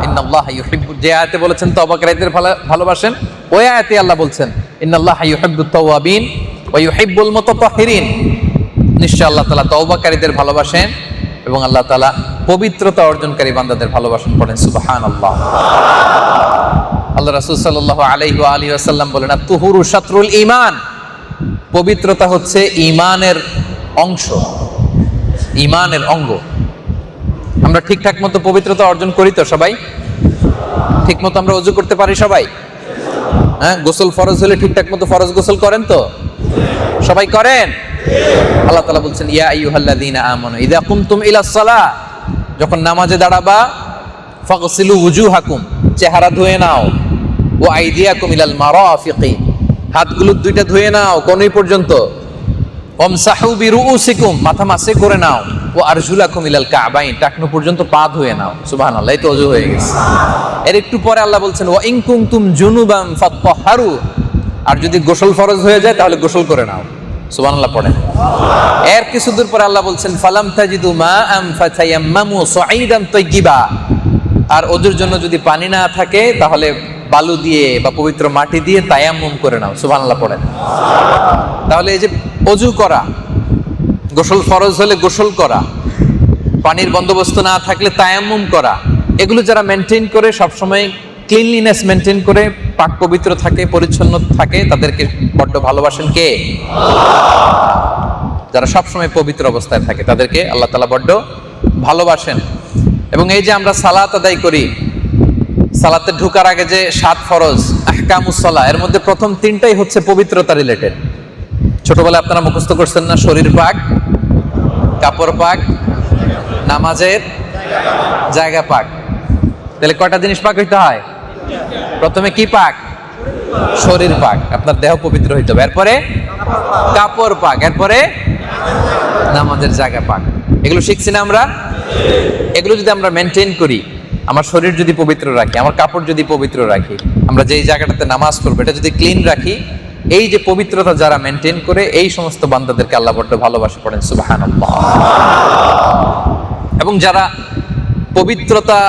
ইন্নাল্লাহা ইউহিব্বু, যে আয়াতে বলেছেন তওবাকারীদের ভালোবাসেন, ওই আয়াতে আল্লাহ বলছেন ইন্নাল্লাহা ইউহিব্বুত তাওয়াবিন ওয়া ইউহিব্বুল মুতাতাহহিরিন। নিশ্চয় আল্লাহ তাআলা তওবাকারীদের ভালোবাসেন এবং আল্লাহ তাআলা পবিত্রতা অর্জনকারী বান্দাদের ভালোবাসেন। পড়েন সুবহানাল্লাহ। আল্লাহ রাসূল সাল্লাল্লাহু আলাইহি ওয়া আলিহি ওয়াসাল্লাম বলেন, আত-তুহুরু শাতরুল ঈমান। পবিত্রতা হচ্ছে ঈমানের অংশ, ঈমানের অঙ্গ। আমরা ঠিকঠাক মতো পবিত্রতা অর্জন করি তো সবাই? ঠিক মতো আমরা ওযু করতে পারি সবাই? হ্যাঁ, গোসল ফরজ হলে ঠিকঠাক মতো ফরজ গোসল করেন তো? সবাই করেন? আল্লাহ তাআলা বলছেন, ইয়া আইয়ুহাল্লাযীনা আমানু ইযা কুমতুম ইলাস সালাহ, যখন নামাজে দাঁড়াবা, ফাগসিলু ওয়ুজুহাকুম, চেহারা ধুয়ে নাও, ওয়া আইদিয়াকুম ইলাল মারাফিকি, হাতগুলো দুইটা ধুয়ে নাও কোনই পর্যন্ত, ওয়ামসাহু বিরুউসিকুম, মাথা মাসে করে নাও, ওয়া আরজুলাকুম ইলাল কাবাইন, টাকনু পর্যন্ত পা ধুয়ে নাও। সুবহানাল্লাহ, এই তো ওযু হয়ে গেছে। এর একটু পরে আল্লাহ বলছেন, ওয়া ইন কুনতুম জুনুবান ফাত্তাহহারু, আর যদি গোসল ফরজ হয়ে যায় তাহলে গোসল করে নাও। সুবহানাল্লাহ পড়েন। এর কিছু দূর পরে আল্লাহ বলছেন, ফালাম তাজিদু মাআন ফাতায়াম্মামু সাঈদান তাইয়্যিবা, আর ওযুর জন্য যদি পানি না থাকে তাহলে বালু দিয়ে বা পবিত্র মাটি দিয়ে তায়াম্মুম করে নাও। সুবহানাল্লাহ পড়েন। তাহলে এই যে ওযু করা, গোসল ফরজ হলে গোসল করা, পানির বন্দোবস্ত না থাকলে তায়াম্মুম করা, এগুলো যারা মেনটেন করে, সবসময় ক্লিনলিনেস মেনটেন করে, পাক পবিত্র থাকে, পরিচ্ছন্ন থাকে, তাদেরকে বড্ড ভালোবাসেন কে? যারা সবসময় পবিত্র অবস্থায় থাকে তাদেরকে আল্লাহ তাআলা বড্ড ভালোবাসেন। এবং এই যে আমরা সালাত আদায় করি, সালাতে ঢোকার আগে যে 7 ফরজ আহকামুস সালাহ, এর মধ্যে প্রথম 3টাই হচ্ছে পবিত্রতা রিলেটেড। ছোটবেলায় আপনারা মুখস্থ করছেন না, শরীর পাক, কাপড় পাক, নামাজের জায়গা পাক। তাহলে কয়টা জিনিস পাক হইতে হয়? প্রথমে কি পাক? শরীর পাক, আপনার দেহ পবিত্র হইতে হবে। এরপরে কাপড় পাক, এরপরে নামাজের জায়গা পাক। এগুলো শিখছি না আমরা? এগুলো যদি আমরা মেনটেন করি, আমার শরীর যদি পবিত্র রাখি, আমার কাপড় যদি পবিত্র রাখি, আমরা যেই জায়গাটাতে নামাজ পড়বো এটা যদি ক্লিন রাখি, এই যে পবিত্রতা যারা মেনটেন করে, এই সমস্ত বান্দাদেরকে আল্লাহ বড্ড ভালোবাসে, পড়েন সুবহানাল্লাহ। এবং যারা পবিত্রতা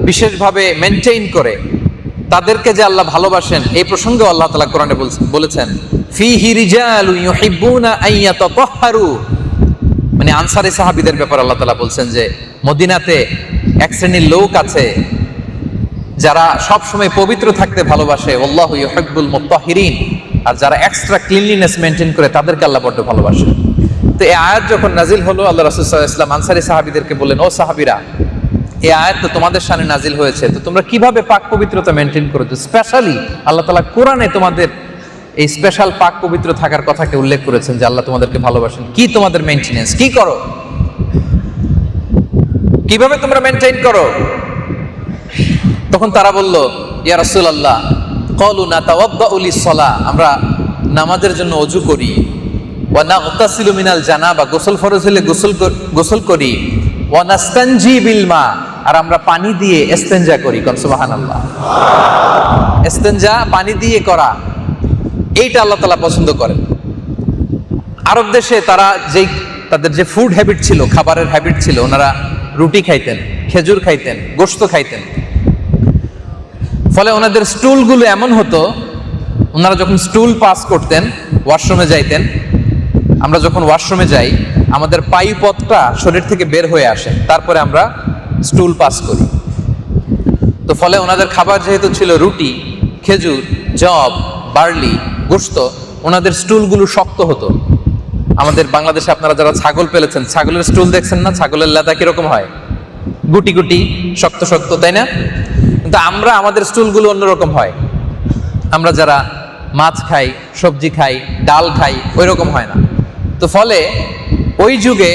বিশেষভাবে মেনটেন করে, তাদেরকে যে আল্লাহ ভালোবাসেন, এই প্রসঙ্গে আল্লাহ তাআলা কোরআনে বলেছেন ফীহি রিজালুন ইউহিব্বুনা আন ইয়াতাতাহহারু। মানে আনসারী সাহাবীদের ব্যাপারে আল্লাহ তাআলা বলছেন যে মদিনাতে এক শ্রেণীর লোক আছে যারা সব সময় পবিত্র থাকতে ভালোবাসে, আল্লাহু ইউহিব্বুল মুত্তাহিরিন। আর যারা এক্সট্রা ক্লিনলিনেস মেনটেন করে, তাদেরকে আল্লাহ বড্ড ভালোবাসে। তো এই আয়াত যখন নাজিল হলো, আল্লাহ রাসূল সাল্লাল্লাহু আলাইহি ওয়াসাল্লাম আনসারী সাহাবীদেরকে বললেন, ও সাহাবীরা, এই আয়াত তো তোমাদের শানে নাজিল হয়েছে, তো তোমরা কিভাবে পাক পবিত্রতা মেনটেন করো? স্পেশালি আল্লাহ তাআলা কোরআনে তোমাদের এই স্পেশাল পাক পবিত্র থাকার কথাকে উল্লেখ করেছেন যে আল্লাহ তোমাদেরকে ভালোবাসেন। কি তোমাদের মেইনটেনেন্স, কি করো, কিভাবে তোমরা মেনটেন করো? তখন তারা বলল, ইয়া রাসূলুল্লাহ, ক্বালু নাতাওয়াদ্দাউ লিস-সালাহ, আমরা নামাজের জন্য ওযু করি, ওয়া নাগতাসিলু মিনাল জানাবা, গোসল ফরজ হলে গোসল করি, ওয়া নাস্তানজি বিল মা, আর আমরা পানি দিয়ে ইস্তেনজা করি। কোন সুবহানাল্লাহ। ইস্তেনজা পানি দিয়ে করা, এইটা আল্লাহ তাআলা পছন্দ করেন। আরব দেশে তারা যেই তাদের যে ফুড হ্যাবিট ছিল, খাবারের হ্যাবিট ছিল, ওনারা রুটি খাইতেন, খেজুর খাইতেন, গোশত খাইতেন। ফলে ওনাদের স্টুলগুলো এমন হতো, ওনারা যখন স্টুল পাস করতেন, ওয়াশরুমে যাইতেন, আমরা যখন ওয়াশরুমে যাই, আমাদের পায়ুপথটা শরীর থেকে বের হয়ে আসে, তারপরে আমরা স্টুল পাস করি। তো ফলে ওনাদের খাবার যেহেতু ছিল রুটি, খেজুর, জব, বার্লি, গোশত, ওনাদের স্টুলগুলো শক্ত হতো। আমাদের বাংলাদেশে আপনারা যারা ছাগল পেলেছেন, ছাগলের স্টুল দেখছেন না? ছাগলের লেদা কিরকম হয়? গুটি গুটি, শক্ত শক্ত, তাই না? কিন্তু আমাদের স্টুলগুলো অন্যরকম হয়। আমরা যারা মাছ খাই, সবজি খাই, ডাল খাই, ওই রকম হয় না। তো ফলে ওই যুগে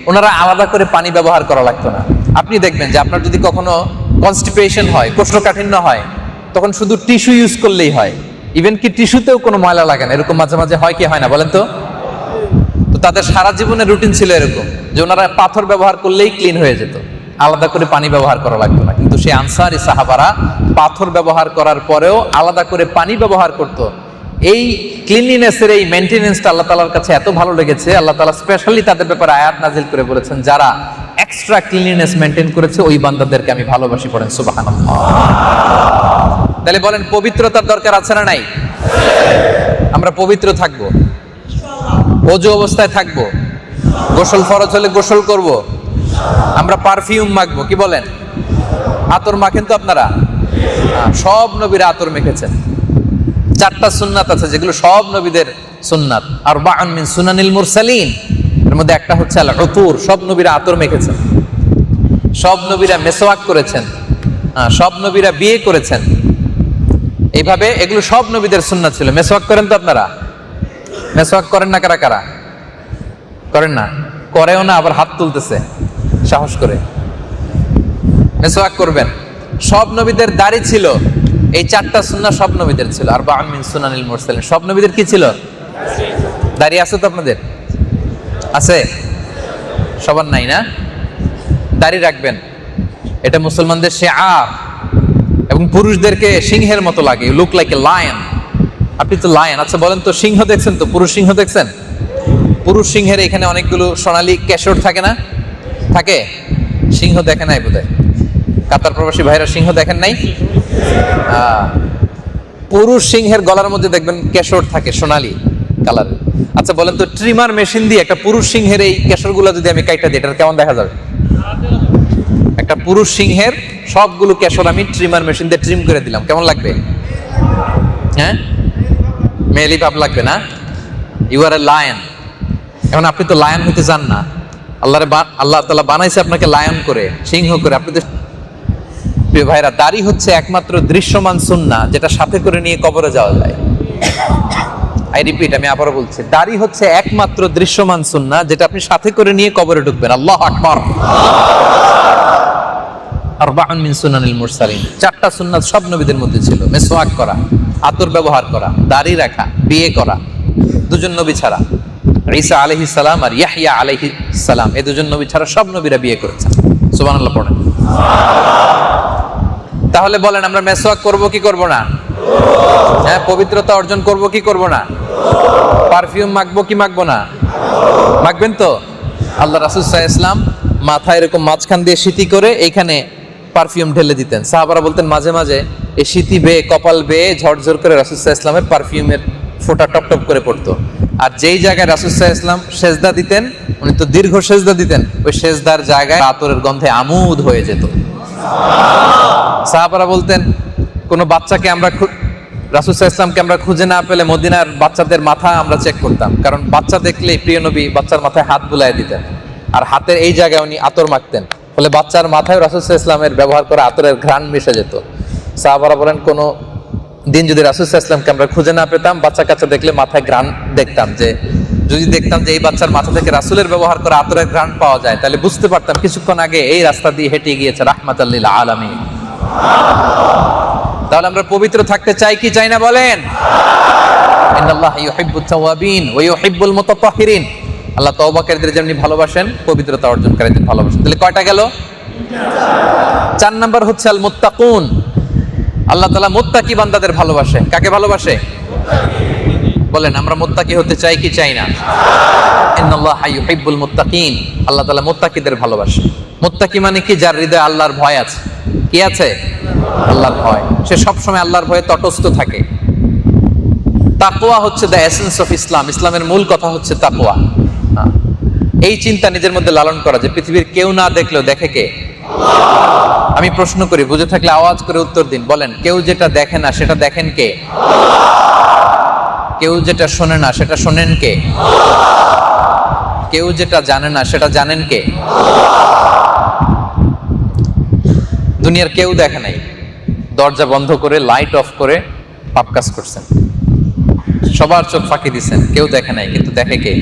ওনারা আলাদা করে পানি ব্যবহার করা লাগতো না। আপনি দেখবেন যে আপনার যদি কখনো কনস্টিপেশন হয়, কোষ্ঠকাঠিন্য হয়, তখন শুধু টিস্যু ইউজ করলেই হয়। ইভেন কি টিস্যুতেও কোনো ময়লা লাগে না, এরকম মাঝে মাঝে হয় কি হয় না বলেন তো? তো তাদের সারা জীবনের রুটিন ছিল এরকম যে ওনারা পাথর ব্যবহার করলেই ক্লিন হয়ে যেত, আলাদা করে পানি ব্যবহার করা লাগতো না। কিন্তু সেই আনসারী সাহাবারা পাথর ব্যবহার করার পরেও আলাদা করে পানি ব্যবহার করত। এই ক্লিনলিনেসের এই মেইনটেনেন্সটা আল্লাহ তাআলার কাছে এত ভালো লেগেছে, আল্লাহ তাআলা স্পেশালি তাদের ব্যাপারে আয়াত নাজিল করে বলেছেন, যারা এক্সট্রা ক্লিনলিনেস মেইনটেইন করেছে, ওই বান্দাদেরকে আমি ভালোবাসি। পড়েন সুবহানাল্লাহ। তাহলে বলেন, পবিত্রতার দরকার আছে না নাই? আমরা পবিত্র থাকবো, ওযু অবস্থায় থাকবো, গোসল ফরজ হলে গোসল করব, আমরা পারফিউম মাখবো, কি বলেন? আতর মাখেন তো আপনারা? সব নবীরা আতর মেখেছেন। 4টা সুন্নাত আছে যেগুলো সব নবীদের সুন্নাত, আরবাউন মিন সুনানিল মুরসালিন, এর মধ্যে একটা হচ্ছে আল উতুর। সব নবীরা আতর মেখেছেন, সব নবীরা মেসওয়াক করেছেন, সব নবীরা বিয়ে করেছেন। এইভাবে এগুলো সব নবীদের সুন্নাত ছিল। মেসওয়াক করেন তো আপনারা? মেসওয়াক করেন না? কারা কারা করেন না? করেও না, আবার হাত তুলতেছে সাহস করে। মেসওয়াক করবেন। সব নবীদের দাড়ি ছিল। এই 4টা সুন্নাহ সব নবীদের ছিল। আরবাউন মিন সুনানিল মুরসালিন, সব নবীদের কি ছিল? দাড়ি আছে তো আপনাদের? আছে? সবার নাই না? দাড়ি রাখবেন, এটা মুসলমানদের শিআর। এবং পুরুষদেরকে সিংহের মতো লাগে, লুক লাইক এ লায়ন। আপনি তো লায়ন। আচ্ছা বলেন তো, সিংহ দেখছেন তো? পুরুষ সিংহ দেখছেন? পুরুষ সিংহের এখানে অনেকগুলো সোনালী কেশর থাকে না? থাকে? সিংহ দেখে নাই বোধহয়। কাতার প্রবাসী ভাইরা সিংহ দেখেন নাই? পুরুষ সিংহের গলার মধ্যে দেখবেন কেশর থাকে, সোনালী কালার। আচ্ছা বলেন তো, ট্রিমার মেশিন দিয়ে একটা পুরুষ সিংহের এই কেশরগুলো যদি আমি কাইটা দিই, এটা কেমন দেখা যাবে? একটা পুরুষ সিংহের সবগুলো কেশর আমি ট্রিমার মেশিন দিয়ে ট্রিম করে দিলাম, কেমন লাগবে? হ্যাঁ, মেলি ভাব লাগবে না? You are a lion. এখন আপনি তো লায়ন হইতে চান না, আল্লাহ তাআলা বানাইছে আপনাকে লায়ন করে, সিংহ করে। আপনি তো প্রিয় ভাইরা, দাড়ি হচ্ছে একমাত্র দৃশ্যমান সুন্নাহ যেটা সাথে করে নিয়ে কবরে যাওয়া যায়। আই রিপিট, আমি আবারও বলছি, দাড়ি হচ্ছে একমাত্র দৃশ্যমান সুন্নাহ যেটা আপনি সাথে করে নিয়ে কবরে ঢুকবেন। আল্লাহু আকবার। আরবাউন মিন সুনানিল মুরসালিন, চারটা সুন্নাত সব নবীদের মধ্যে ছিল। মেসওয়াক করা, আতর ব্যবহার করা, দাড়ি রাখা, বিয়ে করা, দুজন নবী ছাড়া, ঈসা আলাইহিস সালাম আর ইয়াহইয়া আলাইহিস সালাম, এই দুজন নবী ছাড়া সব নবীরা বিয়ে করেছেন। সুবহানাল্লাহ পড়েন। তাহলে বলেন, আমরা মেসওয়াক করব কি করব না? হ্যাঁ, পবিত্রতা অর্জন করব কি করব না? পারফিউম মাখবো কি মাখবো না? মাখবেন তো? আল্লাহ রাসূল সাল্লাল্লাহু আলাইহি ওয়াসাল্লাম মাথায় এরকম মাঝখান দিয়ে সিটি করে এইখানে পারফিউম ঢেলে দিতেন। সাহাবারা বলতেন মাঝে মাঝে এই সিটি বেয়ে, কপাল বেয়ে ঝরঝর করে রাসূল সাল্লাল্লাহু আলাইহি ওয়াসাল্লামের পারফিউমের ফোঁটা টপ টপ করে পড়তো। আর যেই জায়গায় রাসূল সাল্লাল্লাহু আলাইহি ওয়াসাল্লাম সেজদা দিতেন, উনি তো দীর্ঘ সেজদা দিতেন, ওই সেজদার জায়গায় আতরের গন্ধে আমোদ হয়ে যেত। সাহাবারা বলতেন, কোনো বাচ্চাকে আমরা রাসূল সাল্লাল্লাহু আলাইহি ওয়াসাল্লামকে আমরা খুঁজে না পেলে মদিনার বাচ্চাদের মাথা আমরা চেক করতাম, কারণ বাচ্চা দেখলেই প্রিয় নবী বাচ্চার মাথায় হাত বুলায় দিতেন, আর হাতের এই জায়গায় উনি আতর মাখতেন, ফলে বাচ্চার মাথায় রাসূল সাল্লাল্লাহু আলাইহি ওয়াসাল্লামের ব্যবহার করা আতরের ঘ্রাণ মিশে যেত। সাহাবারা বলেন, কোনো দিন যদি রাসূল সাল্লাল্লাহু আলাইহি ওয়াসাল্লামকে আমরা খুঁজে না পেতাম, বাচ্চা কাচ্চা দেখলে মাথায় ঘ্রাণ দেখতাম, যে যদি দেখতাম যে এই বাচ্চার মাথা থেকে রাসূলের ব্যবহার করা আতরের ঘ্রাণ পাওয়া যায়, তাহলে বুঝতে পারতাম কিছুক্ষণ আগে এই রাস্তা দিয়ে হেঁটে গিয়েছে রাহমাতাল লিল আলামিন। তাহলে আমরা পবিত্র থাকতে চাই কি চাই না বলেন? ইন্নাল্লাহা ইউহিব্বুত তাওয়াবিন ওয়া ইউহিব্বুল মুতাতাহহিরিন। আল্লাহ তওবাকারীদের যেমনি ভালোবাসেন, পবিত্রতা অর্জনকারীদের ভালোবাসেন। তাহলে কয়টা গেল? 4 নাম্বার হচ্ছে আল মুত্তাকুন। আল্লাহ তাআলা মুত্তাকি বান্দাদের ভালোবাসে। কাকে ভালোবাসে? বলেন, আমরা মুত্তাকি হতে চাই কি চাই না? ইন্নাল্লাহা ইউহিব্বুল মুত্তাকিন। আল্লাহ তাআলা মুত্তাকিদের ভালোবাসে। মুত্তাকি মানে কি? যার হৃদয়ে আল্লাহর ভয় আছে। কি আছে? আল্লাহর ভয়। সে সবসময় আল্লাহর ভয়ে তটস্থ থাকে। তাকওয়া হচ্ছে দ্য এসেন্স অফ ইসলাম। ইসলামের মূল কথা হচ্ছে তাকওয়া। এই চিন্তা নিজের মধ্যে লালন করা যে পৃথিবীর কেউ না দেখলেও দেখে কে? আমি প্রশ্ন করি, বুঝে থাকলে আওয়াজ করে উত্তর দিন। বলেন, কেউ যেটা দেখে না সেটা দেখেন কে? কেউ যেটা শোনে না সেটা শোনেন কে? কেউ যেটা জানে না সেটা জানেন কে? দুনিয়ার কেউ দেখে নাই, দরজা বন্ধ করে লাইট অফ করে পাপ কাজ করছেন, সবার চোখ ফাঁকি দিচ্ছেন, কেউ দেখে নাই, কিন্তু দেখে কে?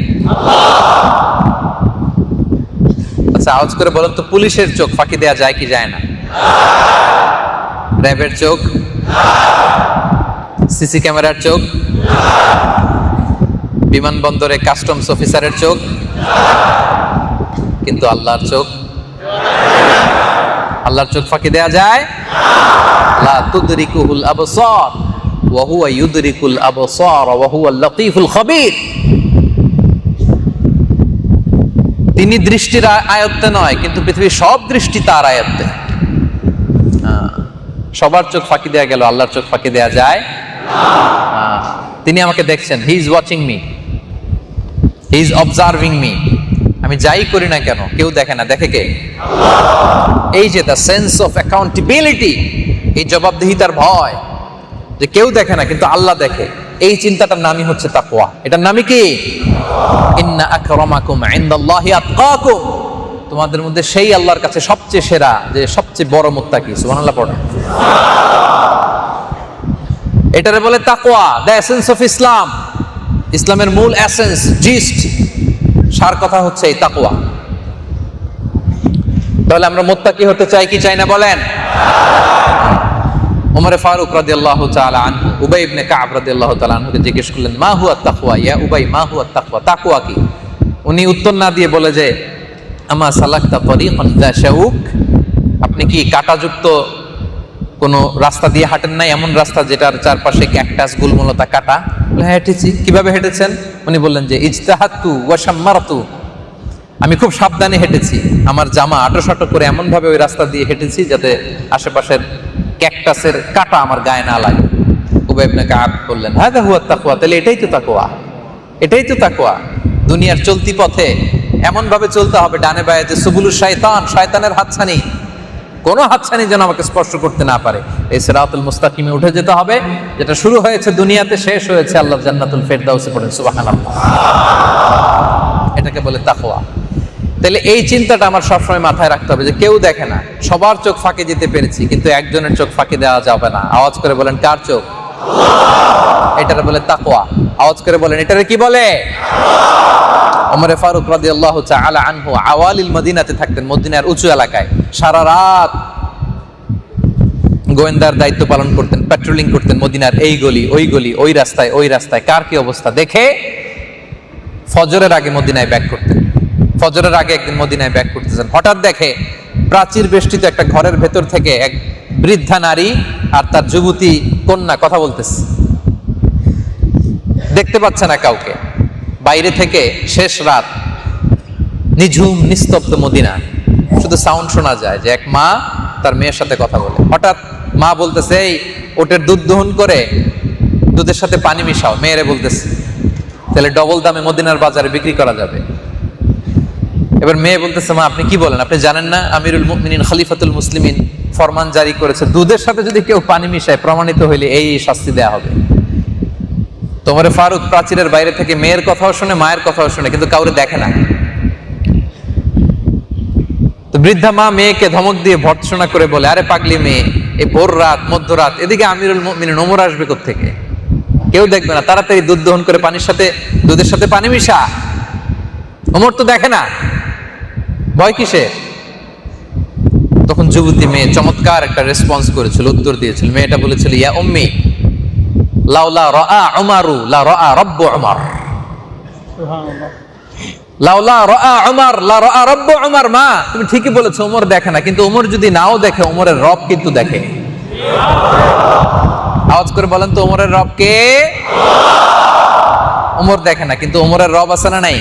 আচ্ছা, আওয়াজ করে বলেন তো, পুলিশের চোখ ফাঁকি দেয়া যায় কি যায় না? র্যাবের চোখ, সিসি ক্যামেরার চোখ, বিমানবন্দরে কাস্টমস অফিসারের চোখ, কিন্তু আল্লাহর চোখ? আল্লাহর চোখ ফাঁকি দেয়া যায়? লা তুদরিকুহুল আবসার ওয়া হুয়া ইউদরিকুল আবসার ওয়া হুয়াল লাতীফুল খাবীর। তিনি দৃষ্টির আয়ত্তে নয়, কিন্তু পৃথিবীর সব দৃষ্টি তার আয়ত্তে। সবার চোখ ফাঁকি দেয়া গেল, আল্লাহর চোখ ফাঁকি দেয়া যায়? তিনি আমাকে দেখছেন। He is watching me, he is observing me. আমি যাই করি না কেন, কেউ দেখে না, দেখে কে? এই যে দ্য সেন্স অফ অ্যাকাউন্টেবিলিটি, এই জবাবদিহিতার ভয়, যে কেউ দেখে না কিন্তু আল্লাহ দেখে, এই চিন্তাটার নামই হচ্ছে তাকওয়া। এটার নামই কি? ইন্না আকরামাকুম ইনদাল্লাহি আতকাকুম। তোমাদের মধ্যে সেই আল্লাহর কাছে সবচেয়ে সেরা, যে সবচেয়ে বড় মুত্তাকি। সুবহানাল্লাহ পড়েন। এটারে বলে তাকওয়া, দ্য এসেন্স অফ ইসলাম। ইসলামের মূল এসেন্স, জিস্ট, সার কথা হচ্ছে এই তাকওয়া। তাহলে আমরা মুত্তাকি হতে চাই কি চাই না বলেন? ওমর ফারুক রাদিয়াল্লাহু তাআলা আনহু উবাই ইবনে কাব রাদিয়াল্লাহু তাআলা আনহুকে জিজ্ঞেস করলেন, মা হুয়া তাকওয়া ইয়া উবাই, মা হুয়া তাকওয়া, তাকওয়া কি? উনি উত্তর না দিয়ে বলে যে, আমা সালাকতা তরিকান যা শাউক, আপনি কি কাঁটাযুক্ত কোন রাস্তা দিয়ে হাঁটেন নাই, এমন রাস্তা যেটার চারপাশে ক্যাকটাস, গুলমলতা, কাঁটা? হ্যাঁ, হেঁটেছি। কিভাবে হেঁটেছেন? উনি বললেন যে, ইজতাহাতু ওয়া শাম্মারতু, আমি খুব সাবধানে হেঁটেছি, আমার জামা আঁটো করে এমন ভাবে ওই রাস্তা দিয়ে হেঁটেছি যাতে আশেপাশের ক্যাকটাসের কাঁটা আমার গায়ে না লাগে। উবাই ইবনে কাব বললেন, হাদা হুয়া তাকওয়া। তাহলে এটাই তো তাকওয়া, এটাই তো তাকওয়া। দুনিয়ার চলতি পথে এমন ভাবে চলতে হবে, ডানে বায়ে যে সুবুলুশ শায়তান, শয়তানের হাতছানি, কোনো হাতছানি যেন আমাকে স্পর্শ করতে না পারে। এই সিরাতুল মুস্তাকিমে উঠে যেতে হবে, যেটা শুরু হয়েছে দুনিয়াতে, শেষ হয়েছে আল্লাহর জান্নাতুল ফেরদাউসে। পড়েন সুবহানাল্লাহ। এটাকে বলে তাকওয়া। তাহলে এই চিন্তাটা আমার সবসময় মাথায় রাখতে হবে যে কেউ দেখে না, সবার চোখ ফাঁকি দিতে পেরেছি, কিন্তু একজনের চোখ ফাঁকি দেওয়া যাবে না। আওয়াজ করে বলেন কার চোখ? এটারে বলে তাকওয়া। আওয়াজ করে বলেন এটারে কি বলে? ওমর ফারুক রাদিয়াল্লাহু তাআলা আনহু আওয়ালিল মদিনাতে থাকতেন, মদিনার উঁচু এলাকায়। সারা রাত গোয়েন্দার দায়িত্ব পালন করতেন, পেট্রোলিং করতেন মদিনার এই গলি ওই গলি, ওই রাস্তায় ওই রাস্তায় কার কি অবস্থা দেখে ফজরের আগে মদিনায় ব্যাক করতেন। ফজরের আগে একদিন মদিনায় ব্যাক করতেছেন, হঠাৎ দেখে প্রাচীর বেষ্টিত একটা ঘরের ভেতর থেকে এক বৃদ্ধা নারী আর তার যুবতী কন্যা কথা বলতেছে। দেখতে পাচ্ছে না কাউকে, বাইরে থেকে শেষ রাত, নিঝুম নিস্তব্ধ মদিনা, শুধু সাউন্ড শোনা যায় যে এক মা তার মেয়ের সাথে কথা বলে। হঠাৎ মা বলতেছে, এই ওটের দুধ দহন করে দুধের সাথে পানি মিশাও, মেয়েরে বলতেছে, তাহলে ডবল দামে মদিনার বাজারে বিক্রি করা যাবে। এবার মেয়ে বলতেছে, মা আপনি কি বলেন, আপনি জানেন না আমিরুল মুমিনিন খলিফাতুল মুসলিমিন ফরমান জারি করেছে দুধের সাথে যদি কেউ পানি মিশায় প্রমাণিত হইলে এই শাস্তি দেয়া হবে। তোমার ফারুক প্রাচীরের বাইরে থেকে মেয়ের কথাও শুনে, মায়ের কথাও শুনে, কিন্তু কাউরে দেখে না। তো বৃদ্ধা মা মেয়েকে ধমক দিয়ে ভর্ৎসনা করে বলে, আরে পাগলি মেয়ে, এই ভোর রাত মধ্যরাত, এদিকে আমিরুল মুমিনিন ওমর আসবে কোত্থেকে, কেউ দেখবে না, তাড়াতাড়ি দুধ দহন করে পানির সাথে দুধের সাথে পানি মিশা, ওমর তো দেখে না, ভয় কিসে? তখন যুবতী মেয়ে চমৎকার একটা রেসপন্স করেছিল, উত্তর দিয়েছিল। মেয়েটা বলেছিল, ইয়া উম্মি লাউলা রাআ উমারু লা রাআ রাব্বু উমার। সুবহানাল্লাহ। লাউলা রাআ উমার লা রাআ রাব্বু উমার। মা তুমি ঠিকই বলেছো, ওমর দেখে না, কিন্তু ওমর যদি নাও দেখে ওমরের রব কিন্তু দেখে। আওয়াজ করে বলেন তো ওমরের রব কে? ওমর দেখে না, কিন্তু ওমরের রব আছে না নাই?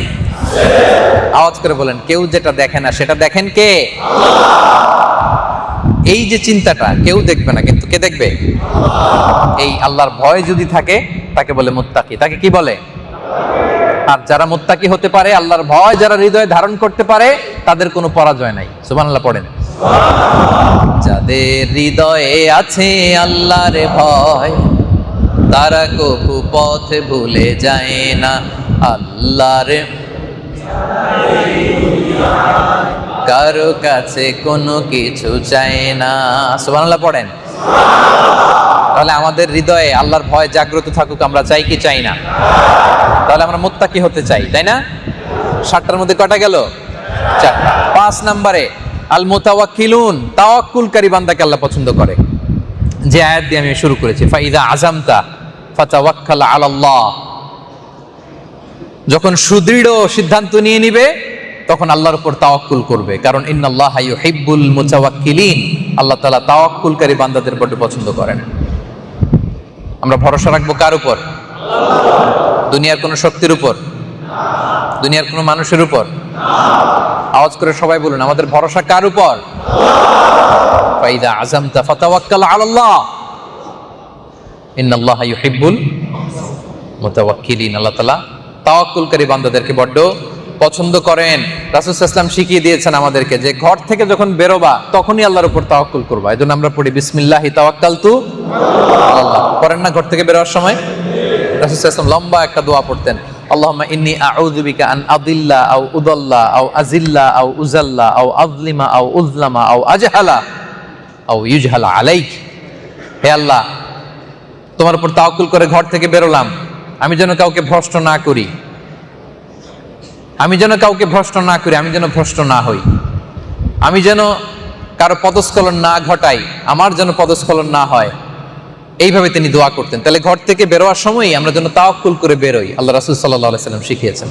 আওয়াজ করে বলেন, কেউ যেটা দেখে না সেটা দেখেন কে? এই যে চিন্তাটা, কেউ দেখবে না কিন্তু কে দেখবে? এই আল্লাহর ভয় যদি থাকে তাকে বলে মুত্তাকি। তাকে কি বলে? আর যারা মুত্তাকি হতে পারে, আল্লাহর ভয় যারা হৃদয়ে ধারণ করতে পারে, তাদের কোনো পরাজয় নাই। সুবহানাল্লাহ পড়েন। যাদের হৃদয়ে আছে আল্লাহর ভয়, তারা কবু পথ ভুলে যায় না। আল্লাহর কারো কাছে কোনো কিছু চায় না। সুবহানাল্লাহ পড়েন। তাহলে আমাদের হৃদয়ে আল্লাহর ভয় জাগ্রত থাকুক, আমরা চাই কি চাই না? তাহলে আমরা মুত্তাকি হতে চাই, তাই না? 7টার মধ্যে কটা গেল? 4টা। 5 নম্বরে আল মুতাওয়াক্কিলুন, তাওয়াক্কুলকারী বান্দাকে আল্লাহ পছন্দ করে। যে আয়াত দিয়ে আমি শুরু করেছি, ফাইদা আযামতা ফাতাওয়াক্কাল আলাল্লাহ। যখন সুদৃঢ় সিদ্ধান্ত নিয়ে নিবে তখন আল্লাহর উপর তাওয়াক্কুল করবে, কারণ ইন্নাল্লাহা ইউহিব্বুল মুতাওয়াক্কিলিন। আল্লাহ তাআলা তাওয়াক্কুলকারী বান্দাদের বড় পছন্দ করেন। আমরা ভরসা রাখবো কার উপর? দুনিয়ার কোন শক্তির উপর? দুনিয়ার কোন মানুষের উপর? আওয়াজ করে সবাই বলুন, আমাদের ভরসা কার উপর? ফাইদা আযামতা ফাতাওয়াক্কাল আলাল্লাহ ইন্নাল্লাহা ইউহিব্বুল মুতাওয়াক্কিলিন। আল্লাহ তাআলা তাওয়াক্কুলকারী বান্দাদেরকে বড় পছন্দ করেন। রাসূল সাল্লাল্লাহু আলাইহি ওয়াসাল্লাম শিখিয়ে দিয়েছেন আমাদেরকে যে ঘর থেকে যখন বেরোবা তখনই আল্লাহর উপর তাওয়াক্কুল করবা। এজন্য আমরা পড়ি বিসমিল্লাহি তাওয়াক্কালতু আলাল্লাহ। করেন না ঘর থেকে বেরোবার সময়? রাসূল সাল্লাল্লাহু আলাইহি ওয়াসাল্লাম লম্বা একটা দোয়া পড়তেন, আল্লাহুম্মা ইন্নী আউযু বিকা আন আদিল্লা আও উদাল্লা আও আজিল্লা আও উযাল্লা আও আযলিমা আও উযলামা আও আজহালা আও ইউজহালা আলাইক। হে আল্লাহ, তোমার উপর তাওয়াক্কুল করে ঘর থেকে বেরোলাম, আমি যেন কাউকে ভ্রষ্ট না করি, আমি যেন কাউকে ভ্রষ্ট না করি, আমি যেন ভ্রষ্ট না হই, আমি যেন কারো পদস্খলন না ঘটাই, আমার যেন পদস্খলন না হয়। এইভাবে তিনি দোয়া করতেন। তাহলে ঘর থেকে বেরোয়ার সময় আমরা যেন তাওয়াক্কুল করে বেরোই, আল্লাহ রাসূল সাল্লাল্লাহু আলাইহি ওয়াসাল্লাম শিখিয়েছেন।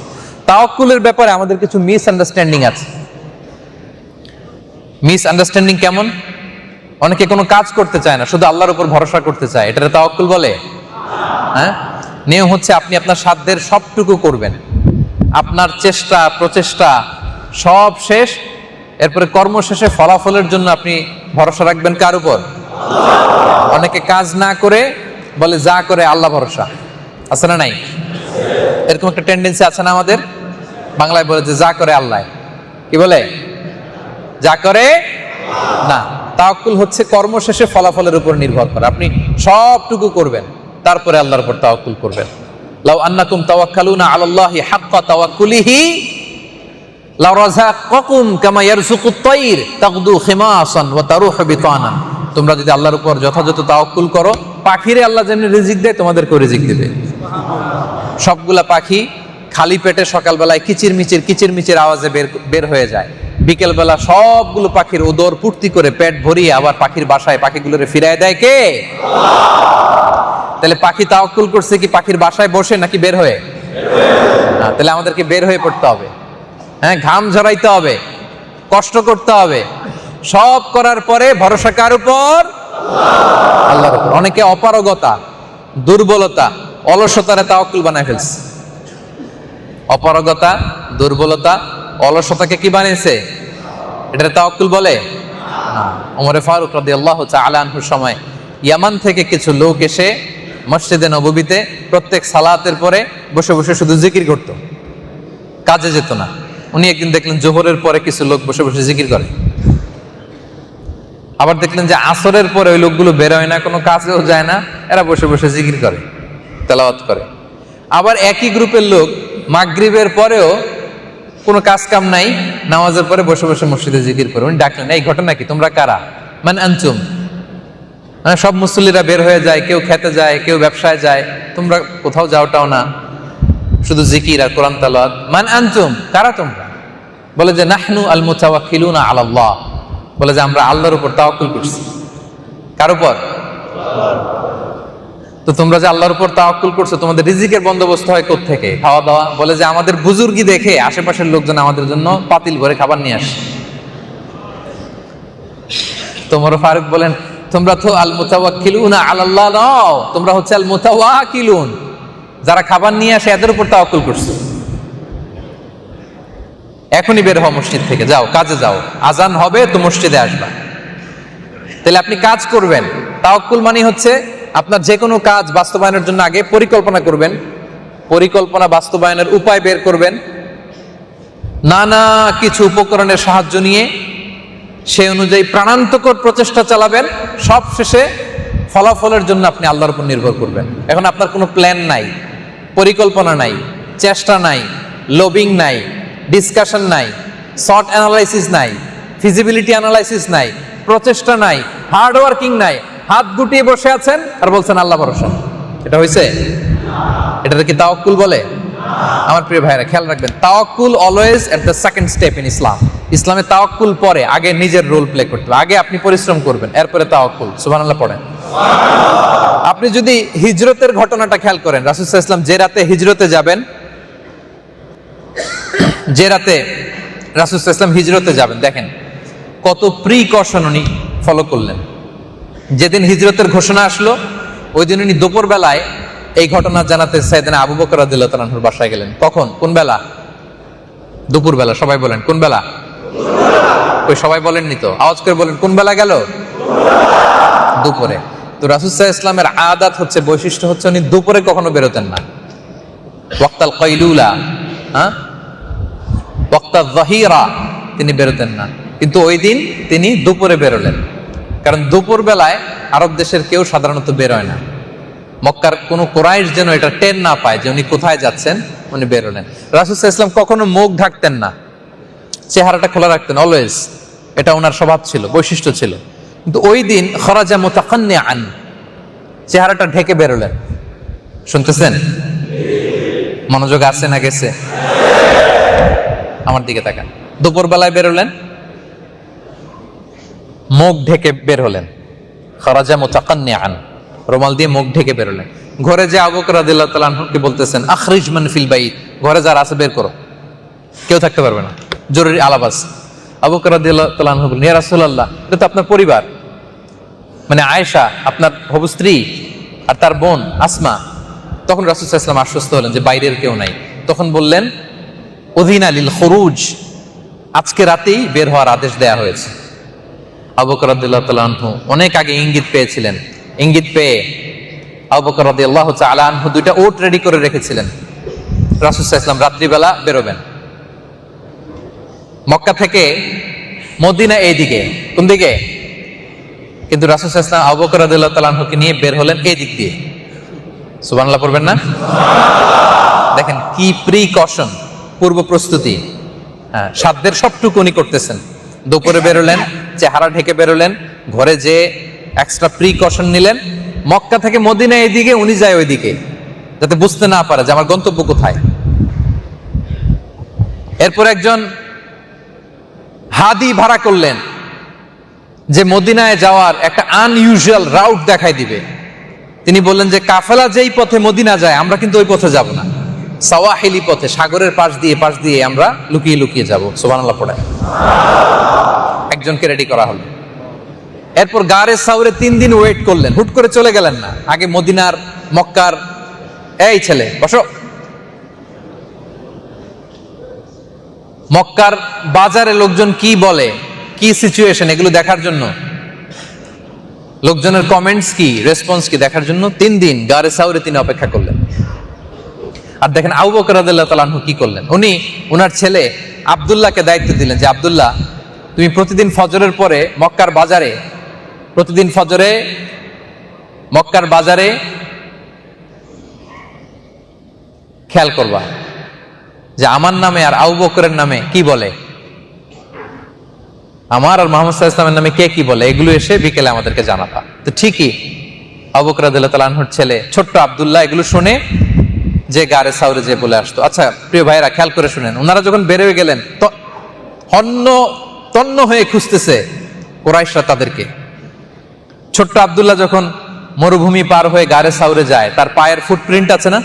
তাওয়াক্কুলের ব্যাপারে আমাদের কিছু মিসআন্ডারস্ট্যান্ডিং আছে। মিসআন্ডারস্ট্যান্ডিং কেমন? অনেকে কোনো কাজ করতে চায় না, শুধু আল্লাহর উপর ভরসা করতে চায়, এটা তাওয়াক্কুল বলে? হ্যাঁ, নিয়ম হচ্ছে আপনি আপনার সাধ্যের সবটুকু করবেন, আপনার চেষ্টা প্রচেষ্টা সব শেষ, এরপরে কর্ম শেষে ফলাফলের জন্য আপনি ভরসা রাখবেন কার উপর? অনেকে কাজ না করে বলে যা করে আল্লাহ ভরসা, আছে না নাই? এরকম একটা টেন্ডেন্সি আছে না আমাদের? বাংলায় বলে যে যা করে আল্লাহ, কি বলে? যা করে না। তাওয়াক্কুল হচ্ছে কর্ম শেষে ফলাফলের উপর নির্ভর করা। আপনি সবটুকু করবেন, তারপরে আল্লাহর উপর তাওয়াক্কুল করবেন। লাউ আন্নাকুম তাওয়াক্কালুনা আলাল্লাহি হাক্কা তাওয়াক্কুলিহি লা রাযাকাকুম কামা ইয়ারযুকুত তায়র তাগদু খিমাসান ওয়া তারুহু বিতানান। তোমরা যদি আল্লাহর উপর যথাযথ তাওয়াক্কুল করো, পাখিরে আল্লাহ যেমনি রিজিক দেয় তোমাদেরকেও রিজিক দেবে। সবগুলা পাখি খালি পেটে সকালবেলায় কিচিরমিচির আওয়াজে বের হয়ে যায়, বিকেলবেলা সবগুলো পাখির উদর পূর্তি করে পেট ভরিয়ে আবার পাখির বাসায় পাখিগুলোরে ফিরায় দেয় কে? তাহলে পাখি তাওয়াক্কুল করছে কি পাখির বাসায় বসে নাকি বের হয়ে? তাহলে আমাদেরকে বের হয়ে পড়তে হবে, হ্যাঁ, ঘাম ঝরাইতে হবে, কষ্ট করতে হবে, সব করার পরে ভরসা কার উপর? আল্লাহর উপর। অনেকে অপারগতা, দুর্বলতা, অলসতারে তাওয়াক্কুল বানায় ফেলছে। অপারগতা, দুর্বলতা, অলসতাকে কি বানিয়েছে? এটা তাওয়াক্কুল বলে না। ওমরে ফারুক রাদিয়াল্লাহু তাআলা আনহুর সময় ইয়ামান থেকে কিছু লোক এসে মসজিদে নববীতে প্রত্যেক সালাতের পরে বসে বসে শুধু জিকির করত, কাজে যেত না। উনি একদিন দেখলেন জোহরের পরে কিছু লোক বসে বসে জিকির করে। আবার দেখলেন যে আসরের পরে ওই লোকগুলো বেরোয় না, কোনো কাজেও যায় না, এরা বসে বসে জিকির করে, তেলাওয়াত করে। আবার একই গ্রুপের লোক মাগরিবের পরেও কোনো কাজ কাম নাই, নামাজের পরে বসে বসে মসজিদে জিকির করে। উনি ডাকলেন, এই ঘটনা কি? তোমরা কারা? মান আনতুম? মানে সব মুসল্লিরা বের হয়ে যায়, কেউ খেতে যায়, কেউ ব্যবসায় যায়, তোমরা কোথাও যাওটাও না, শুধু জিকির আর কোরআন তেলাওয়াত। মান আনতুম? কারা তোমরা? বলে যে নাহনু আল মুতাওয়াক্কিলুনা আলাল্লাহ, বলে যে আমরা আল্লাহর উপর তাওয়াক্কুল করছি। কার উপর? তো তোমরা যে আল্লাহর উপর তাওয়াক্কুল করছো, তোমাদের রিজিকের বন্দোবস্ত হয় কোত্থেকে? খাওয়া দাওয়া? বলে যে আমাদের বুজুর্গি দেখে আশেপাশের লোকজন আমাদের জন্য পাতিল ভরে খাবার নিয়ে আসে। তোমরা ফারুক বলেন, তোমরা তো আল মুতাওয়াক্কিলুনা আলাল্লাহ নও, তোমরা হচ্ছে আল মুতাওয়াকিলুন, যারা খাবার নিয়ে আসে এদের উপর তাওয়াক্কুল করছো। এখনই বের হও মসজিদ থেকে, যাও কাজে যাও, আজান হবে তো মসজিদে আসবা। তাহলে আপনি কাজ করবেন। তাওয়াক্কুল মানে হচ্ছে আপনার যে কোনো কাজ বাস্তবায়নের জন্য আগে পরিকল্পনা করবেন, পরিকল্পনা বাস্তবায়নের উপায় বের করবেন, নানা কিছু উপকরণের সাহায্য নিয়ে সেই অনুযায়ী প্রাণান্তকর প্রচেষ্টা চালাবেন। সব শেষে ফলাফলের জন্য আপনি আল্লাহর উপর নির্ভর করবেন। এখন আপনার কোনো প্ল্যান নাই, পরিকল্পনা নাই, চেষ্টা নাই, লবিং নাই, ডিসকাশন নাই, শর্ট অ্যানালাইসিস নাই, ফিজিবিলিটি অ্যানালাইসিস নাই, প্রচেষ্টা নাই, হার্ড ওয়ার্কিং নাই, হাত গুটিয়ে বসে আছেন আর বলছেন আল্লাহ ভরসা। এটা হয়েছে? এটাকে কি তাওয়াক্কুল বলে? আমার প্রিয় ভাইরা খেয়াল রাখবেন, তাওয়াক্কুল always at the second step in Islam. ইসলামে তাওয়াক্কুল পরে, আগে নিজের রোল প্লে করতে হবে। আগে আপনি পরিশ্রম করবেন, এরপরে তাওয়াক্কুল। সুবহানাল্লাহ পড়েন। আপনি যদি হিজরতের ঘটনাটা খেয়াল করেন, রাসূল সাল্লাল্লাহু আলাইহি ওয়াসাল্লাম যে রাতে হিজরতে যাবেন, যে রাতে রাসূল সাল্লাল্লাহু আলাইহি ওয়াসাল্লাম হিজরতে যাবেন, দেখেন কত প্রিকশন উনি ফলো করলেন। যেদিন হিজরতের ঘোষণা আসলো ওই দিন উনি দুপুর বেলায় এই ঘটনা জানাতে সাইয়েদনা আবু বকর রাদিয়াল্লাহু তাআলা আনহুর বাসায় গেলেন। কখন? কোন বেলা? দুপুর বেলা। সবাই বলেন কোন বেলা? ওই সবাই বলেননি তো, আওয়াজ করে বলেন কোন বেলা গেল? দুপুরে। তো রাসূল সাল্লাল্লাহু আলাইহি ওয়াসাল্লামের আদাত হচ্ছে, বৈশিষ্ট্য হচ্ছে উনি দুপুরে কখনো বেরোতেন না। ওয়াক্তাল কাইলুলা, হ্যাঁ, ওয়াক্তাল যাহিরা তিনি বেরোতেন না, কিন্তু ওই দিন তিনি দুপুরে বেরোলেন। কারণ দুপুর বেলায় আরব দেশের কেউ সাধারণত বেরোয় না। মক্কার কোনো কুরাইশ যেন এটা টের না পায় যে উনি কোথায় যাচ্ছেন, উনি বেরোলেন। রাসূল সাল্লাল্লাহু আলাইহি ওয়াসাল্লাম কখনো মুখ ঢাকতেন না, চেহারাটা খোলা রাখতেন অলওয়েজ। এটা ওনার স্বভাব ছিল, বৈশিষ্ট্য ছিল। কিন্তু ওই দিন খরাজা মুতাকান্নিআন, চেহারাটা ঢেকে বেরোলেন। শুনতেছেন? মনোযোগ আছে না গেছে? আমার দিকে তাকান। দুপুর বেলায় বেরোলেন, মুখ ঢেকে বের হলেন। খরাজা মুতাকান্নিআন, রুমাল দিয়ে মুখ ঢেকে বেরোলেন। ঘরে যে আবু বকর রাদিয়াল্লাহু তাআলা আনহুকে বলতেছেন, আখরিজ মান ফিল বাইত, ঘরে যারা আছে বের করো, কেউ থাকতে পারবে না, জরুরি আলাপ আছে। আবু বকর রাদিয়াল্লাহু তাআলা আনহু বললেন, ইয়া রাসূলুল্লাহ, এটা তো আপনার পরিবার, মানে আয়েশা আপনার হবু স্ত্রী আর তার বোন আসমা। তখন রাসূল সাল্লাল্লাহু আলাইহি ওয়াসাল্লাম আশ্বস্ত হলেন যে বাইরের কেউ নাই। তখন বললেন, উযিনা লিল খুরুজ, আজকে রাতেই বের হওয়ার আদেশ দেয়া হয়েছে। আবু বকর রাদিয়াল্লাহু তাআলা আনহু অনেক আগে ইঙ্গিত পেয়েছিলেন। ইঙ্গিত পেয়ে আবু বকর রাদিয়াল্লাহু তাআলা আনহু দুইটা ওট রেডি করে রেখেছিলেন। রাসূল সাল্লাল্লাহু আলাইহি ওয়াসাল্লাম রাত্রিবেলা বেরোবেন মক্কা থেকে মদিনা, এইদিকে কোন দিকে? কিন্তু রাসূল সাল্লাল্লাহু আলাইহি ওয়াসাল্লাম আবু বকর রাদিয়াল্লাহু তাআলা আনহুকে নিয়ে বের হলেন এই দিক দিয়ে। সুবহানাল্লাহ পড়বেন না? দেখেন কি প্রিকশন, পূর্ব প্রস্তুতি। সাধ্যের সবটুকু উনি করতেছেন। দুপুরে বেরোলেন, চেহারা ঢেকে বেরোলেন, ঘরে যে এক্সট্রা প্রিকশন নিলেন, মক্কা থেকে মদিনা এদিকে, উনি যায় ওইদিকে, যাতে বুঝতে না পারে যে আমার গন্তব্য কোথায়। এরপর একজন হাদি ভাড়া করলেন যে মদিনায় যাওয়ার একটা আনইউজুয়াল রাউট দেখাই দিবে। তিনি বললেন যে কাফেলা যেই পথে মদিনা যায় আমরা কিন্তু ওই পথে যাব না, সাওয়াহিলি পথে, সাগরের পাশ দিয়ে আমরা লুকিয়ে লুকিয়ে যাব। সুবহানাল্লাহ পড়ে একজনকে রেডি করা হলো। এরপর গারে সাউরে 3 দিন ওয়েট করলেন, হুট করে চলে গেলেন না। আগে মদিনার, মক্কার, এই ছেলে বসো, মক্কার বাজারে লোকজন কি বলে, কি সিচুয়েশন, এগুলো দেখার জন্য, লোকজনের কমেন্টস কি, রেসপন্স কি দেখার জন্য 3 দিন গারে সাউরে তিনি অপেক্ষা করলেন। আর দেখেন আবু বকর রাদিয়াল্লাহু তাআলা আনহু কি করলেন। উনি ওনার ছেলে আব্দুল্লাহকে দায়িত্ব দিলেন যে আব্দুল্লাহ, তুমি প্রতিদিন ফজরের পরে মক্কার বাজারে, প্রতিদিন ফজরে মক্কার বাজারে খেয়াল করবা যে আমার নামে আর আবু বকরের নামে কি বলে, আমার আর মুহাম্মদ সাল্লাল্লাহু আলাইহি ওয়াসাল্লামের নামে কে কি বলে, এগুলো এসে বিকেলে আমাদেরকে জানাবা। তো ঠিকই আবু বকর রাদিয়াল্লাহু তাআলা আনহুর ছেলে ছোট্ট আব্দুল্লাহ এগুলো শুনে যে গারে সাউরে যে বলে আসতো। আচ্ছা প্রিয় ভাইরা, খেয়াল করে শুনেন, ওনারা যখন বের হয়ে গেলেন তন্ন হয়ে খুঁজতেছে কুরাইশরা তাদেরকে। ছোট্ট আব্দুল্লাহ যখন মরুভূমি পার হয়ে গারে সাউরে যায়, তার পায়ের ফুটপ্রিন্ট আছে না,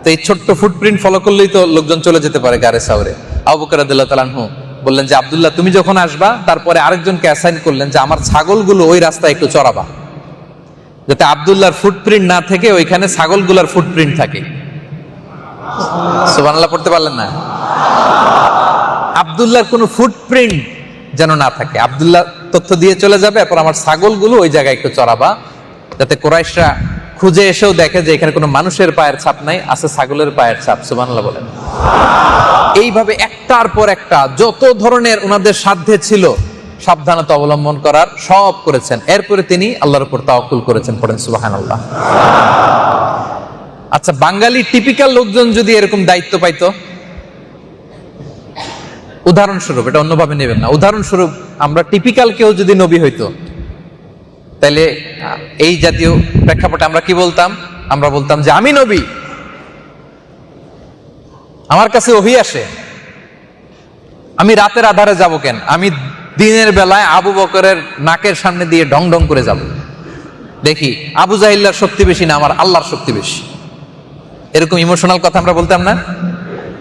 তো এই ছোট্ট ফুটপ্রিন্ট ফলো করলেই তো লোকজন চলে যেতে পারে গারে সাউরে। আবু বকর রাদিয়াল্লাহু তাআলা আনহু বললেন যে আব্দুল্লাহ, তুমি যখন আসবা, তারপরে আরেকজনকে অ্যাসাইন করলেন যে আমার ছাগলগুলো ওই রাস্তায় একটু চড়াবা, যাতে আব্দুল্লাহর ফুটপ্রিন্ট না থেকে ওইখানে ছাগলগুলার ফুটপ্রিন্ট থাকে। সুবহানাল্লাহ পড়তে পারলেন না? আব্দুল্লাহর কোনো ফুটপ্রিন্ট যেন না থাকে। আব্দুল্লাহ তথ্য দিয়ে চলে যাবে, এরপর আমার ছাগলগুলো ওই জায়গায় একটু চড়াবা, যাতে কুরাইশরা খুঁজে এসেও দেখে যে এখানে কোনো মানুষের পায়ের ছাপ নাই, আছে ছাগলের পায়ের ছাপ। সুবহানাল্লাহ বলেন। এইভাবে একটার পর একটা যত ধরনের ওনাদের সাধ্যে ছিল সাবধানতা অবলম্বন করার সব করেছেন। এরপরে তিনি আল্লাহর উপর তাওয়াক্কুল করেছেন। পড়েন সুবহানাল্লাহ। আচ্ছা, বাঙালি টিপিক্যাল লোকজন যদি এরকম দায়িত্ব পাইতো, উদাহরণস্বরূপ, এটা অন্যভাবে নেবেন না, উদাহরণস্বরূপ আমরা টিপিক্যাল কেউ যদি নবী হইতো, তাহলে এই জাতীয় প্রেক্ষাপটে আমরা কি বলতাম? আমরা বলতাম যে আমি নবী, আমার কাছে ওহী আসে, আমি রাতের আধারে যাব কেন, আমি দিনের বেলায় আবু বকরের নাকের সামনে দিয়ে ঢং ঢং করে যাব, দেখি আবু জাহিল্লার শক্তি বেশি না আমার আল্লাহর শক্তি বেশি। এরকম ইমোশনাল কথা আমরা বলতাম না?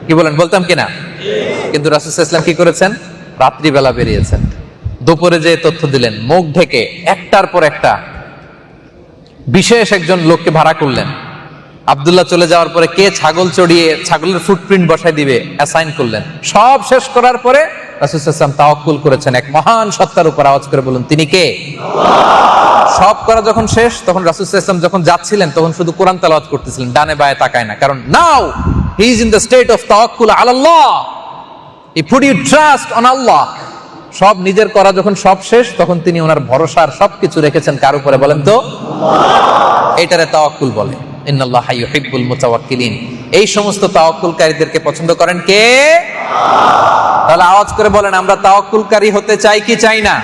কি বলেন, বলতাম কিনা? কিন্তু রাসূল সাল্লাল্লাহু আলাইহি ওয়াসাল্লাম কি করেছেন? রাত্রিবেলা বেরিয়েছেন, দুপুরে যে তথ্য দিলেন, মুখ ঢেকে একটার পর একটা বিশেষ একজন লোককে ভাড়া করলেন। আব্দুল্লাহ চলে যাওয়ার পরে কে ছাগল চড়িয়ে ছাগলের ফুটপ্রিন্ট বসাই দিবে অ্যাসাইন করলেন। সব শেষ করার পরে রাসূল সাল্লাল্লাহু আলাইহি ওয়াসাল্লাম তাওয়াক্কুল করেছেন এক মহান সত্তার উপর। আওয়াজ করে বলুন, তিনি কে? সব করা যখন শেষ, তখন রাসূল সাল্লাল্লাহু আলাইহি ওয়াসাল্লাম যখন যাচ্ছিলেন, তখন শুধু কোরআন তেলাওয়াত করতেছিলেন, ডানে বায়ে তাকায় না। কারণ now he is in the state of তাওয়াক্কুল আলাল্লাহ, he put you trust on Allah. সব নিজের করা যখন সব শেষ, তখন তিনি ওনার ভরসার সবকিছু রেখেছেন কার উপরে বলেন তো? এটারে তাওয়াক্কুল বলে। ইন্নাল্লাহা ইউহিব্বুল মুতাওয়াক্কিলিন। এই সমস্ত তাওয়াক্কুলকারীদেরকে পছন্দ করেন কে? তাহলে আওয়াজ করে বলেন, আমরা তাওয়াক্কুলকারী হতে চাই কি চাই না?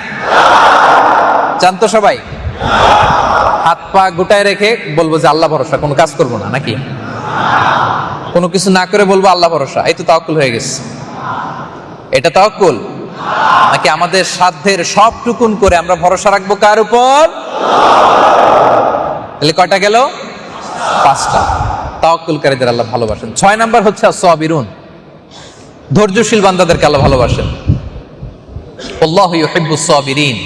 চান তো সবাই? হাত পা গুটায় রেখে বলবো যে আল্লাহ ভরসা, কোনো কাজ করবো না, নাকি কোনো কিছু না করে বলবো আল্লাহ ভরসা, এই তো তাওয়াক্কুল হয়ে গেছে। এটা তাওয়াক্কুল নাকি আমাদের সাধ্যের সবটুকুন করে আমরা ভরসা রাখবো কার উপর? তাহলে কয়টা গেল? 5টা। তাওয়াক্কুলকারীদের আল্লাহ ভালোবাসেন। 6 নাম্বার হচ্ছে আস-সাবিরুন, ধৈর্যশীল বান্দাদেরকে আল্লাহ ভালোবাসেন। আল্লাহু ইউহিব্বুস সাবিরিন,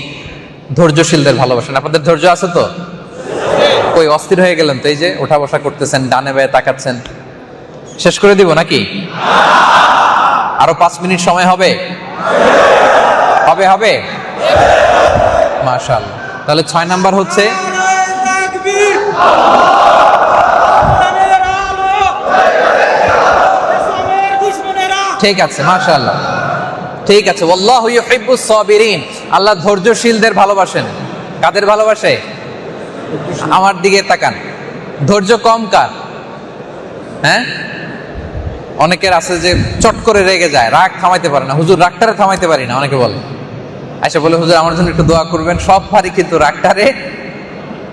ধৈর্যশীলদের ভালোবাসেন। আপনাদের ধৈর্য আছে তো? কই অস্থির হয়ে গেলেন তো? এই যে ওঠা বসা করতেছেন, ডানে বায়ে তাকাচ্ছেন, শেষ করে দিব নাকি? আরো 5 মিনিট সময় হবে? হবে হবে, মাশাআল্লাহ। তাহলে 6 নাম্বার হচ্ছে ঠিক আছে, মাশাআল্লাহ, ঠিক আছে। আল্লাহু ইউহিব্বুস সাবিরিন, আল্লাহ ধৈর্যশীলদের ভালোবাসেন। কাদের ভালোবাসে? আমার দিকে তাকান। ধৈর্য কম কার? হ্যাঁ, অনেকের আছে যে চট করে রেগে যায়, রাগ থামাইতে পারে না। হুজুর রাগটারে থামাইতে পারি না, অনেকে বলে। আচ্ছা বলে হুজুর আমার জন্য একটু দোয়া করবেন, সব পারি কিন্তু রাগটারে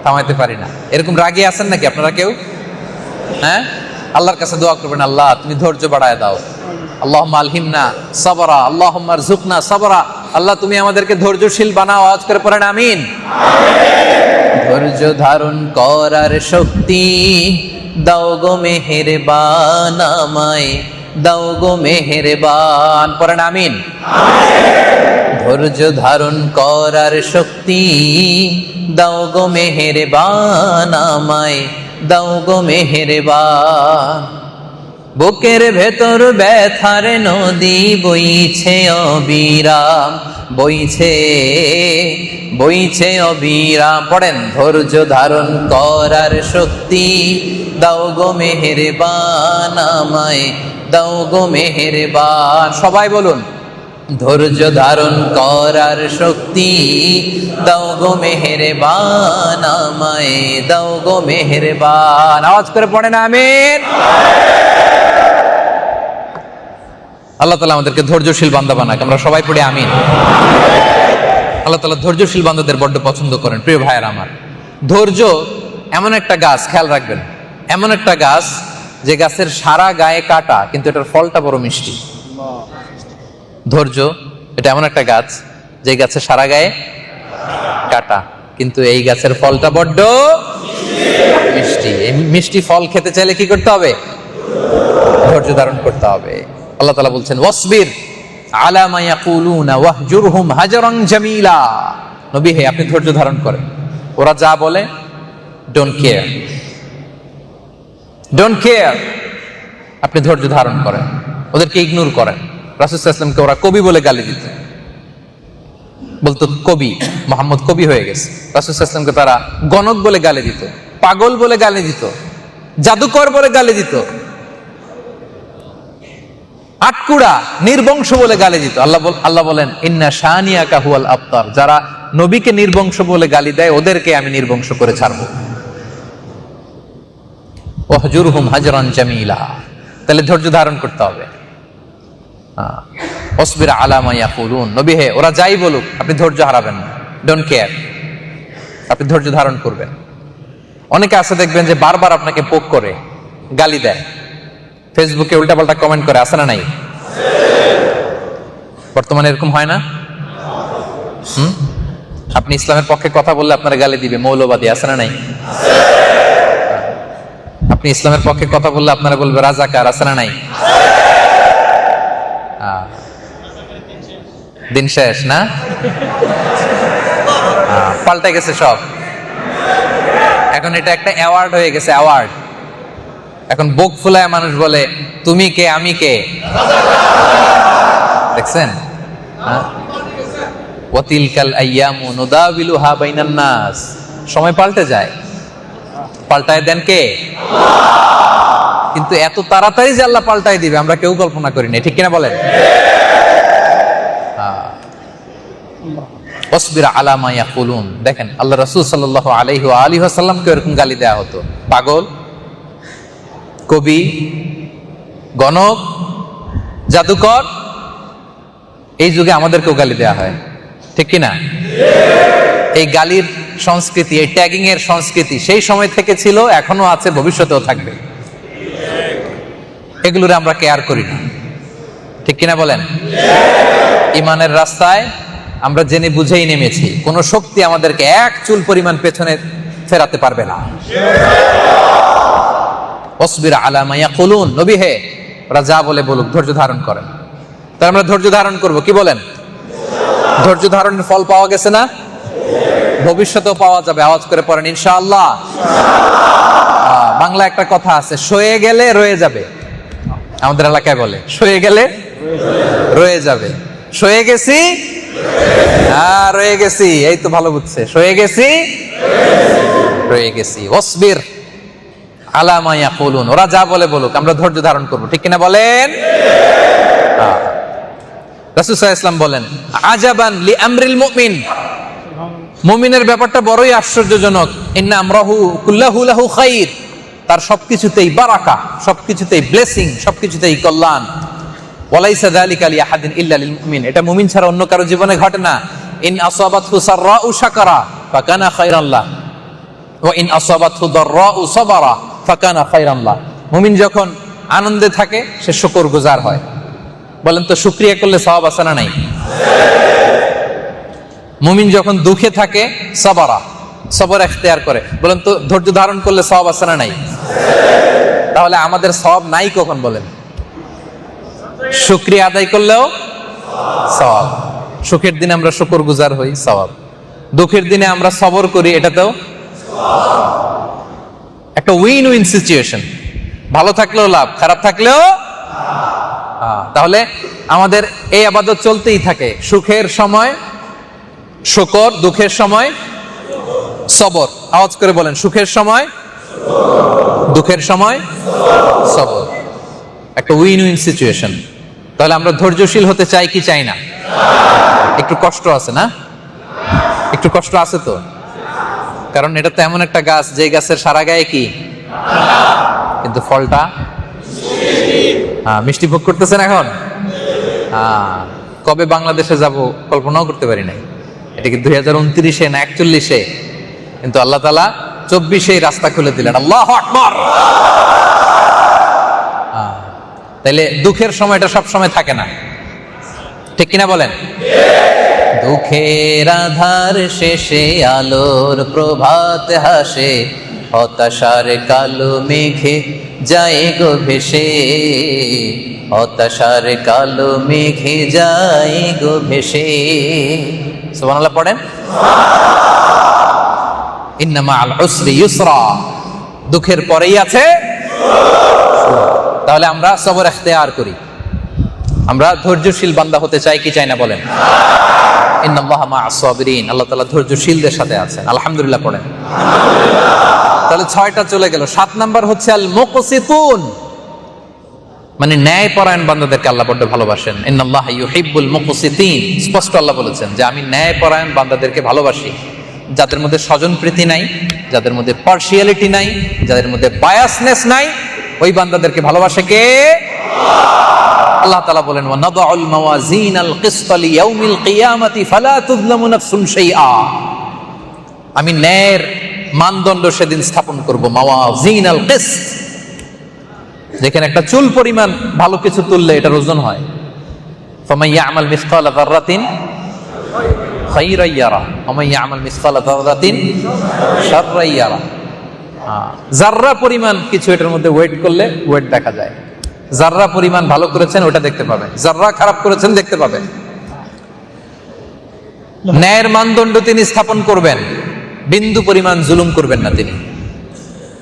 থামাইতে পারি না। এরকম রাগী আছেন নাকি আপনারা কেউ? হ্যাঁ, আল্লাহর কাছে দোয়া করবেন, আল্লাহ তুমি ধৈর্য বাড়ায় দাও। আল্লাহুম্মা আলহিমনা সাবরা, আল্লাহুম্মা আরযুকনা সাবরা। আল্লাহ তুমি আমাদেরকে ধৈর্যশীল বানাও। আওয়াজ করে পড়েন আমিন। ধৈর্য ধারণ করার শক্তি দাও গো মেহেরবান, আমায় দাও গো মেহেরবান। পড়েন আমিন। ধৈর্য ধারণ করার শক্তি দাও গো মেহেরবান, আমায় দাও গো মেহেরবান। বুকের ভেতর ব্যথার নদী বইছে অবিরাম, বইছে বইছে অবিরাম। পড়েন ধৈর্য ধারণ করার শক্তি দাও গো মেহেরবান, আমায় দাও গো মেহেরবান। সবাই বলুন, ধৈর্য ধারণ করার শক্তি দাও গো মেহেরবান, আমায় দাও গো মেহেরবান। আওয়াজ করে পড়েন আমিন। আল্লাহ তাআলা আমাদেরকে ধৈর্যশীল বান্দা বানাক। আমরা সবাই পড়ে আমিন। আল্লাহ তাআলা ধৈর্যশীল বান্দাদের বড্ড পছন্দ করেন। প্রিয় ভাইয়েরা আমার, ধৈর্য এমন একটা গাছ, খেয়াল রাখবেন, এমন একটা গাছ যে গাছের সারা গায়ে কাটা কিন্তু এটার ফলটা বড় মিষ্টি। ধৈর্য এটা এমন একটা গাছ যে গাছের সারা গায়ে কাটা কিন্তু এই গাছের ফলটা বড্ড মিষ্টি। এই মিষ্টি ফল খেতে চাইলে কি করতে হবে? ধৈর্য ধারণ করতে হবে। আল্লাহ তাআলা বলছেন ওয়াসবির আলা মা ইয়াকুলুনা ওয়াহজুরহুম হাজরান জামিলা। নবী হে, আপনি ধৈর্য ধারণ করেন, ওরা যা বলে ডোন্ট কেয়ার, ডোন্ট কেয়ার। আপনি ধৈর্য ধারণ করেন, ওদেরকে ইগনোর করেন। রাসূল সাল্লাল্লাহু আলাইহি ওয়াসাল্লামকে ওরা কবি বলে গালি দিত, বলতো কবি, মুহাম্মদ কবি হয়ে গেছে। রাসূল সাল্লাল্লাহু আলাইহি ওয়াসাল্লামকে তারা গণক বলে গালি দিত, পাগল বলে গালি দিত, জাদুকর বলে গালি দিত, আটকুড়া নির্বংশ বলে গালি দিত। আল্লাহ বলেন ইন্না শানিয়াকা হুয়াল আবতার। যারা নবীকে নির্বংশ বলে গালি দেয় ওদেরকে আমি নির্বংশ করে ছাড়বো। ওয়াহজুরহুম হাজরান জামিলা। তাহলে ধৈর্য ধারণ করতে হবে। ওয়াসবির আলা মা ইয়াকুলুন। নবী হে, ওরা যাই বলুক আপনি ধৈর্য হারাবেন না, ডোন্ট কেয়ার। আপনি ধৈর্য ধারণ করবেন। অনেকে আছে দেখবেন যে বারবার আপনাকে পোক করে গালি দেয়, ফেসবুকে উল্টাপাল্টা কমেন্ট করে, আছে না নাই? বর্তমানে এরকম হয় না? আপনি ইসলামের পক্ষে কথা বললে আপনারা গালি দিবে, মৌলবাদী, আছে না নাই? আপনি ইসলামের পক্ষে কথা বললে আপনারা বলবে রাজাকার, আছে না নাই? দিন শেষ না? পাল্টে গেছে সব। এখন এটা একটা অ্যাওয়ার্ড হয়ে গেছে, অ্যাওয়ার্ড। এখন বুক ফুলায় মানুষ বলে তুমি কে আমি কে। দেখছেন? ওয়াতিলকাল আইয়ামু নুদাবিলুহা বাইনান নাস। সময় পাল্টে যায়, পাল্টায় দেন কে? কিন্তু এত তাড়াতাড়ি যে আল্লাহ পাল্টায় দিবে আমরা কেউ কল্পনা করি না, ঠিক কিনা বলেন? ওয়াসবির আলা মা ইয়াকুলুন। দেখেন আল্লাহ রাসূল সাল্লাল্লাহু আলাইহি ওয়া আলিহি ওয়াসাল্লামকে এরকম গালি দেয়া হতো, পাগল, কবি, গণক, জাদুকর। এই যুগে আমাদেরকেও গালি দেয়া হয়, ঠিক কিনা? এই গালির সংস্কৃতি, এই ট্যাগিং এর সংস্কৃতি সেই সময় থেকে ছিল, এখনো আছে, ভবিষ্যতেও থাকবে। এগুলোর আমরা কেয়ার করি না, ঠিক কিনা বলেন? ইমানের রাস্তায় আমরা জেনে বুঝেই নেমেছি, কোন শক্তি আমাদেরকে এক চুল পরিমাণ পেছনে ফেরাতে পারবে না। ওয়াসবির আলা মা ইয়াকুলুন। নবী হে, ওরা যা বলে বলুক, ধৈর্য ধারণ করেন। তাই আমরা ধৈর্য ধারণ করব, কি বলেন? ধৈর্য ধারণের ফল পাওয়া গেছে না? ভবিষ্যতেও পাওয়া যাবে। আওয়াজ করে পড়েন ইনশাআল্লাহ। বাংলা একটা কথা আছে, সয়ে গেলে রয়ে যাবে। আমাদের এলাকায় বলে সয়ে গেলে রয়ে যাবে। সয়ে গেছি, হ্যাঁ রয়ে গেছি, এই তো ভালো বুঝছে। সয়ে গেছি, রয়ে গেছি। ওয়াসবির আলা মা ইয়াকুলুন। ওরা যা বলে বলুক, আমরা ধৈর্য ধারণ করব, ঠিক কিনা বলেন? রাসূল সাল্লাল্লাহু আলাইহি ওয়াসাল্লাম বলেন আজাবান লি আমরিল মুমিন। মুমিনের ব্যাপারটা বড়ই আশ্চর্যজনক। ইন্না আমরাহু কুল্লাহু লাহু খাইর। তার সবকিছুতেই বারাকা, সবকিছুতেই ব্লেসিং, সবকিছুতেই কল্যাণ। ওয়ালাইসা যালিকা লিআহাদিন ইল্লা লিল মুমিন, এটা মুমিন ছাড়া অন্য কারো জীবনে ঘটে না। ইন আসাবাতহু সাররাউ শাকারা ফাকানা খায়রান লাহ ওয়া ইন আসাবাতহু দাররাউ সাবারা ফাকানা খায়রান লাহ। মুমিন যখন আনন্দে থাকে সে শুকরগুজার হয়। বলেন তো শুকরিয়া করলে সওয়াব আছে না নাই? মুমিন যখন দুঃখে থাকে সাবারা, সবর ইখতিয়ার করে। বলেন তো ধৈর্য ধারণ করলে সওয়াব আছে না নাই? তাহলে আমাদের সওয়াব নাই কখন বলেন? শুকরিয়া আদায় করলেও সওয়াব। সুখের দিনে আমরা শুকরগুজার হই, সওয়াব। দুঃখের দিনে আমরা সবর করি, এটাতেও একটা উইন উইন সিচুয়েশন। ভালো থাকলেও লাভ, খারাপ থাকলেও। তাহলে আমাদের এই ইবাদত চলতেই থাকে। সুখের সময় শুকর, দুঃখের সময় সবর। আওয়াজ করে বলেন, সুখের সময়, দুঃখের সময় সবর। একটা উইন উইন সিচুয়েশন। তাহলে আমরা ধৈর্যশীল হতে চাই কি চাই না? একটু কষ্ট আছে না? একটু কষ্ট আছে তো, কারণ এটা তো এমন একটা গাছ যে গাছের সারা গায়ে কি, কিন্তু ফলটা মিষ্টি ভোগ করতেছেন এখন। কবে বাংলাদেশে যাব কল্পনাও করতে পারি নাই। এটা কি 2029-এ না 41-এ? কিন্তু আল্লাহ তাআলা 24-এই রাস্তা খুলে দিলেন। আল্লাহু আকবার। তাইলে দুঃখের সময়টা সব সময় থাকে না, ঠিক কিনা বলেন? দুঃখের আধার শেষে আলোর প্রভাত হাসে, হতাশার কালো মেঘে যায় গো ভেসে, হতাশার কালো মেঘে যায় গো ভেসে। সুবহানাল্লাহ পড়েন। ইন্না মাআল উসরি ইউসরা, দুঃখের পরেই আছে। তাহলে আমরা সবর ইখতিয়ার করি। আমরা ধৈর্যশীল বান্দা হতে চাই কি চাই না বলেন? ইন্নাল্লাহা মা'আস সাবিরিন, আল্লাহ তাআলা ধৈর্যশীলদের সাথে আছেন। আলহামদুলিল্লাহ পড়েন। তাহলে 6টা চলে গেল। 7 নাম্বার হচ্ছে আল মুকসিতুন, মানে ন্যায়পরায়ণ বান্দাদেরকে আল্লাহ বড় ভালোবাসেন। ইন্নাল্লাহা ইউহিব্বুল মুকসিতিন, স্পষ্ট আল্লাহ বলেছেন যে আমি ন্যায়পরায়ণ বান্দাদেরকে ভালোবাসি। যাদের মধ্যে স্বজনপ্রীতি নাই, যাদের মধ্যে পার্সিয়ালিটি নাই, যাদের মধ্যে বায়াসনেস নাই, ওই বান্দাদেরকে ভালোবাসে কে? আল্লাহ তাআলা বলেন, ওয়া নাদাউল মাওয়াজিনাল কিসত লিয়াউমিল কিয়ামাতি ফালা তুযলামু নাফসুন শাইআ, আমি ন্যায়ের মানদণ্ড সেদিন স্থাপন করব। মাওয়াজিনাল কিসত, যেখানে একটা চুল পরিমাণ ভালো কিছু তুললে এটার ওজন হয়। ফামান ইয়ামাল মিসকালা যাররাতিন খায়রান ইয়ারা ওয়া মান ইয়ামাল মিসকালা যাররাতিন শাররান ইয়ারা। জাররা পরিমাণ কিছু এটার মধ্যে ওয়েট করলে ওয়েট দেখা যায়। জাররা পরিমাণ ভালো করেছেন ওটা দেখতে পাবেন, জাররা খারাপ করেছেন দেখতে পাবেন। ন্যায়ের মানদণ্ড তিনি স্থাপন করবেন, বিন্দু পরিমাণ জুলুম করবেন না তিনি।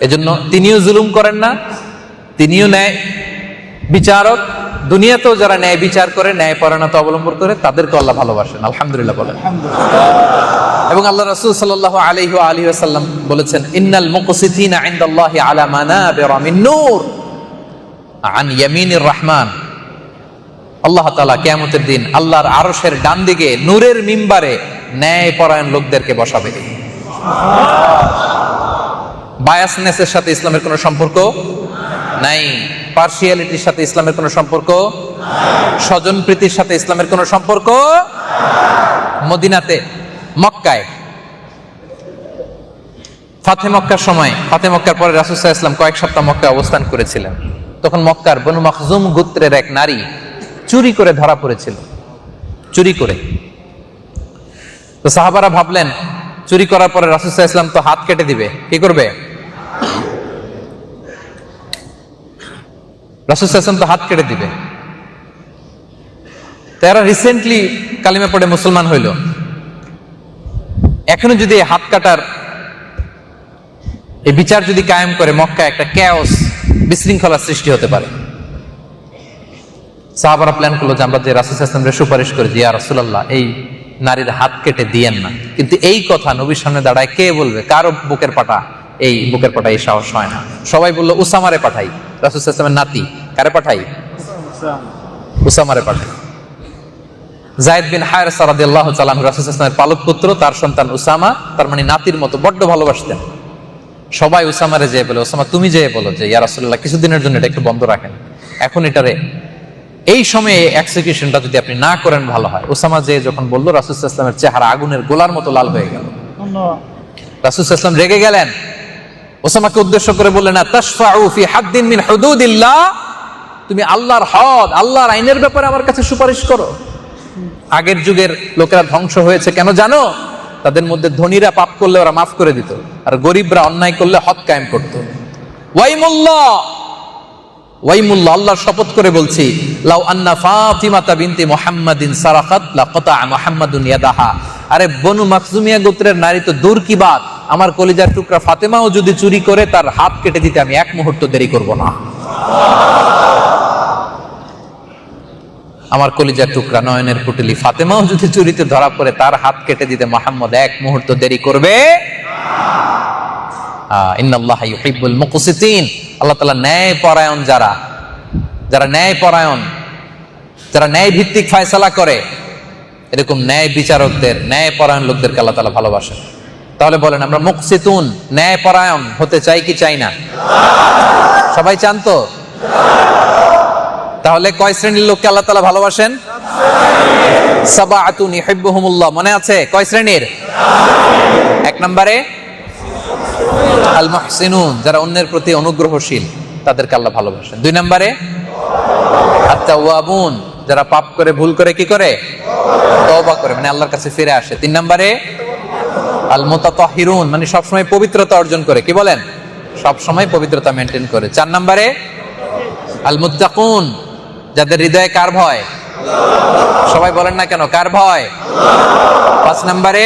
এজন্য তিনিও জুলুম করেন না, তিনিও ন্যায় বিচারক। দুনিয়াতেও যারা ন্যায় বিচার করে, ন্যায় পরায়ণতা অবলম্বন করে, তাদেরকে আল্লাহ ভালোবাসেন। আলহামদুলিল্লাহ বলেন। এবং আল্লাহ রাসূল সাল্লাল্লাহু আলাইহি ওয়া আলিহি ওয়াসাল্লাম বলেছেন, ইন্নাল মুকসিতিনা ইনদাল্লাহি আলা মানাবিরা মিন নূর আন ইয়ামিনির রহমান। আল্লাহ তাআলা কিয়ামতের দিন আল্লাহর আরশের ডান দিকে নূরের মিম্বারে ন্যায়পরায়ণ লোকদেরকে বসাবে। বায়াসনেসের সাথে ইসলামের কোনো সম্পর্ক নাই, পার্সিয়ালিটির সাথে ইসলামের কোনো সম্পর্ক, স্বজনপ্রীতির সাথে ইসলামের কোনো সম্পর্ক। মদিনাতে, মক্কায় ফাতে মক্কার সময়, ফাতে মক্কার পরে রাসূল সাল্লাল্লাহু আলাইহি ওয়াসাল্লাম কয়েক সপ্তাহ মক্কায় অবস্থান করেছিলেন। তখন মক্কার বনু মাখজুম গোত্রের এক নারী চুরি করে ধরা পড়েছিল, চুরি করে। তো সাহাবারা ভাবলেন চুরি করার পরে রাসূল সাল্লাল্লাহু আলাইহি ওয়াসাল্লাম তো হাত কেটে দিবে, কি করবে? রাসূল সাল্লাল্লাহু আলাইহি ওয়াসাল্লাম তো হাত কেটে দিবে। তারা রিসেন্টলি কালিমা পড়ে মুসলমান হইল। এখনো যদি হাত কাটার এই বিচার যদি কায়েম করে, মক্কায় একটা ক্যাওস, বিশৃঙ্খলা সৃষ্টি হতে পারে। সাহাবারা প্ল্যান করলো যে আমরা যে রাসূল সাল্লাল্লাহু আলাইহি ওয়াসাল্লামের সুপারিশ করি যে ইয়া রাসূলুল্লাহ, এই নারীর হাত কেটে দিয়েন না। কিন্তু এই কথা নবীর সামনে দাঁড়ায় কে বলবে? কারো বুকের পাটা, এই বুকের পাটা এই সাহস হয় না। সবাই বললো উসামারে পাঠাই, রাসূল সাল্লাল্লাহু আলাইহি ওয়াসাল্লামের নাতি। কারে পাঠাই? উসামারে পাঠাই। যায়েদ বিন হারেসা রাদিয়াল্লাহু তাআলা আনহু রাসূল সাল্লাল্লাহু আলাইহি ওয়াসাল্লামের পালক পুত্র, তার সন্তান উসামা, তার মানে নাতির মতো বড্ড ভালোবাসতেন। সবাই উসামারে যেয়ে বলে, ওসামা তুমি যেয়ে বলো যে ইয়া রাসূলুল্লাহ কিছুদিনের জন্য এটা একটু বন্ধ রাখেন, এখন এটারে এই সময়ে এক্সিকিউশনটা যদি আপনি না করেন ভালো হয়। ওসামা যে যখন বললো, রাসূল সাল্লাল্লাহু আলাইহি ওয়াসাল্লামের চেহারা আগুনের গোলার মতো লাল হয়ে গেল। রাসূল সাল্লাল্লাহু আলাইহি ওয়াসাল্লাম রেগে গেলেন, ওসামাকে উদ্দেশ্য করে বললেন, তাশফাউ ফি হাদ্দিন মিন হুদুদিল্লাহ, তুমি আল্লাহর হদ, আল্লাহর আইনের ব্যাপারে আমার কাছে সুপারিশ করো। আগের যুগের লোকেরা ধ্বংস হয়েছে কেন জানো? তাদের মধ্যে ধনীরা পাপ করলে ওরা মাফ করে দিত, আর গরিবরা অন্যায় করলে হদ কায়েম করত। ওয়াইমুল্লাহ, ওয়াইমুল্লাহ, আল্লাহর শপথ করে বলছি, লাউ আন্না ফাতিমাতা বিনতি মুহাম্মাদিন সারাকাত লাকাতা মুহাম্মাদুন ইয়াদাহা, আরে বনু মাখজুমিয়া গোত্রের নারী তো দূর কি বাত, আমার কলিজার টুকরা ফাতেমাও যদি চুরি করে তার হাত কেটে দিতে আমি এক মুহূর্ত দেরি করব না। আমার কলিজার টুকরা নয়নের পুটলি ফাতেমাও যদি চুরিতে ধরা পড়ে তার হাত কেটে দিতে মুহাম্মদ এক মুহূর্ত দেরি করবে। ইন্নাল্লাহা ইউহিব্বুল মুকসিতিন, আল্লাহ তাআলা ন্যায় পরায়ণ, যারা ন্যায় পরায়ণ, যারা ন্যায় ভিত্তিক ফয়সালা করে, এরকম ন্যায় বিচারকদের, ন্যায় পরায়ণ লোকদেরকে আল্লাহ তাআলা ভালোবাসেন। তাহলে বলেন, আমরা মুকসিতুন, ন্যায় পরায়ণ হতে চাই কি চাই না? সবাই চান তো? তাহলে কয় শ্রেণীর লোককে আল্লাহ তাআলা ভালোবাসেন? সাবাআতুন ইউহিব্বুহুমুল্লাহ, মনে আছে কয় শ্রেণীর? এক নম্বরে আল মুহসিনুন, যারা অন্যের প্রতি অনুগ্রহশীল, তাদেরকে আল্লাহ ভালোবাসেন। দুই নম্বরে আত-তাওয়াবুন, যারা পাপ করে ভুল করে কি করে? তওবা করে, মানে আল্লাহর কাছে ফিরে আসে। তিন নম্বরে আল মুতাতাহহিরুন, মানে সবসময় পবিত্রতা অর্জন করে, কি বলেন? সবসময় পবিত্রতা মেনটেন করে। চার নম্বরে আল মুত্তাকুন, যাদের হৃদয়ে কার ভয়? সবাই বলেন না কেন, কার ভয়? পাঁচ নম্বরে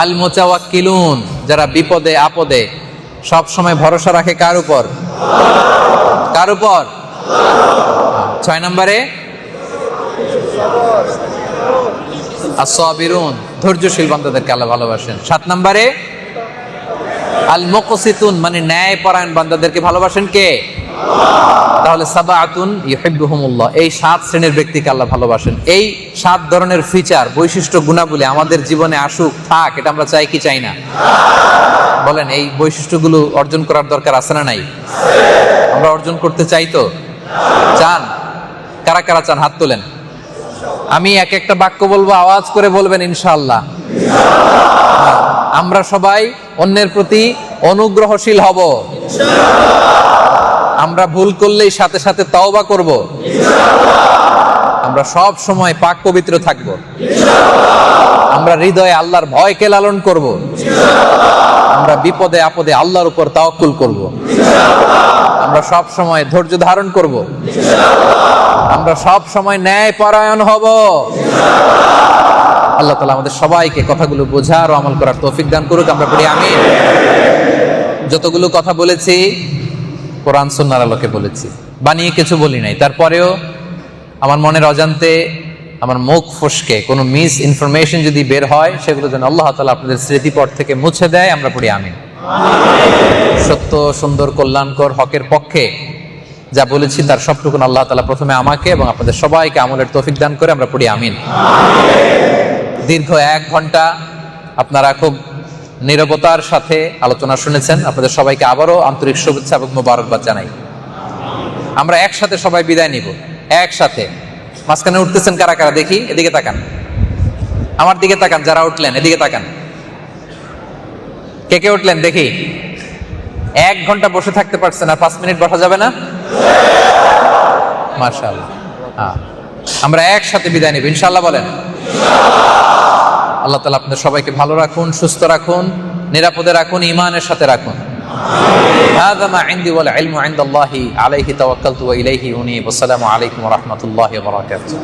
আল মুতাওয়াক্কিলুন, যারা বিপদে আপদে সব সময় ভরসা রাখে কার উপর? কার উপর? ছয় নম্বরে as-সাবিরুন, ধৈর্যশীল বান্দাদেরকে আল্লাহ ভালোবাসেন। সাত নম্বরে আল মুকসিতুন, মানে ন্যায় পরায়ণ বান্দাদেরকে ভালোবাসেন কে? তাহলে সাবাআতুন ইউহিব্বুহুমুল্লাহ, এই সাত শ্রেণীর ব্যক্তিকে আল্লাহ ভালোবাসেন। এই সাত ধরনের ফিচার, বৈশিষ্ট্য, গুণাবলী আমাদের জীবনে আসুক, থাক, এটা আমরা চাই কি চাই না? বলেন, এই বৈশিষ্ট্যগুলো অর্জন করার দরকার আছে না নাই? আমরা অর্জন করতে চাই তো? চান? কারা কারা চান হাত তোলেন। আমি এক একটা বাক্য বলবো, আওয়াজ করে বলবেন ইনশাআল্লাহ। আমরা সবাই অন্যের প্রতি অনুগ্রহশীল হব, আমরা ভুল করলেই সাথে সাথে তওবা করব, আমরা সব সময় পাক পবিত্র থাকব, আমরা হৃদয়ে আল্লাহর ভয়কে লালন করব, আমরা বিপদে আপদে আল্লাহর উপর তাওয়াক্কুল করব, আমরা সব সময় ধৈর্য ধারণ করব, আমরা সব সময় ন্যায় পরায়ণ হব। আল্লাহ তাআলা আমাদের সবাইকে কথাগুলো বোঝার ও আমল করার তৌফিক দান করুক। আমরা পড়ি আমিন। যতগুলো কথা বলেছি কোরআন সুন্নাহর আলোকে বলেছি, বানিয়ে কিছু বলি নাই। তারপরেও আমার মনের অজান্তে, আমার মুখ ফসকে কোনো মিস ইনফরমেশন যদি বের হয়, সেগুলো যেন আল্লাহ তাআলা আপনাদের স্মৃতিপট থেকে মুছে দেয়। আমরা পড়ি আমিন। সত্য, সুন্দর, কল্যাণকর, হকের পক্ষে যা বলেছি তার সবটুকুন আল্লাহ তাআলা প্রথমে আমাকে এবং আপনাদের সবাইকে আমলের তৌফিক দান করে। আমরা পড়ি আমিন। দীর্ঘ 1 ঘন্টা আপনারা খুব নীরবতার সাথে আলোচনা শুনেছেন। আপনাদের সবাইকে আবারও আন্তরিক শুভেচ্ছা এবং মোবারকবাদ জানাই। আমরা একসাথে সবাই বিদায় নিব, একসাথে। মাঝখানে উঠতেছেন কারা কারা দেখি? এদিকে তাকান, আমার দিকে তাকান। যারা উঠলেন এদিকে তাকান। কে কে উঠলেন দেখি? 1 ঘন্টা বসে থাকতে পারছেন, আর 5 মিনিট বসা যাবে না? মাশাআল্লাহ। আমরা একসাথে বিদায় নিব ইনশাআল্লাহ। বলেন আল্লাহ তাআলা আপনাদের সবাইকে ভালো রাখুন, সুস্থ রাখুন, নিরাপদে রাখুন, ঈমানের সাথে রাখুন। হাযা মা ইনদি ওয়াল ইলমু ইনদাল্লাহি আলাইহি তাওয়াক্কালতু ওয়া ইলাইহি উনীব। আসসালামু আলাইকুম ওয়া রাহমাতুল্লাহি ওয়া বারাকাতুহু।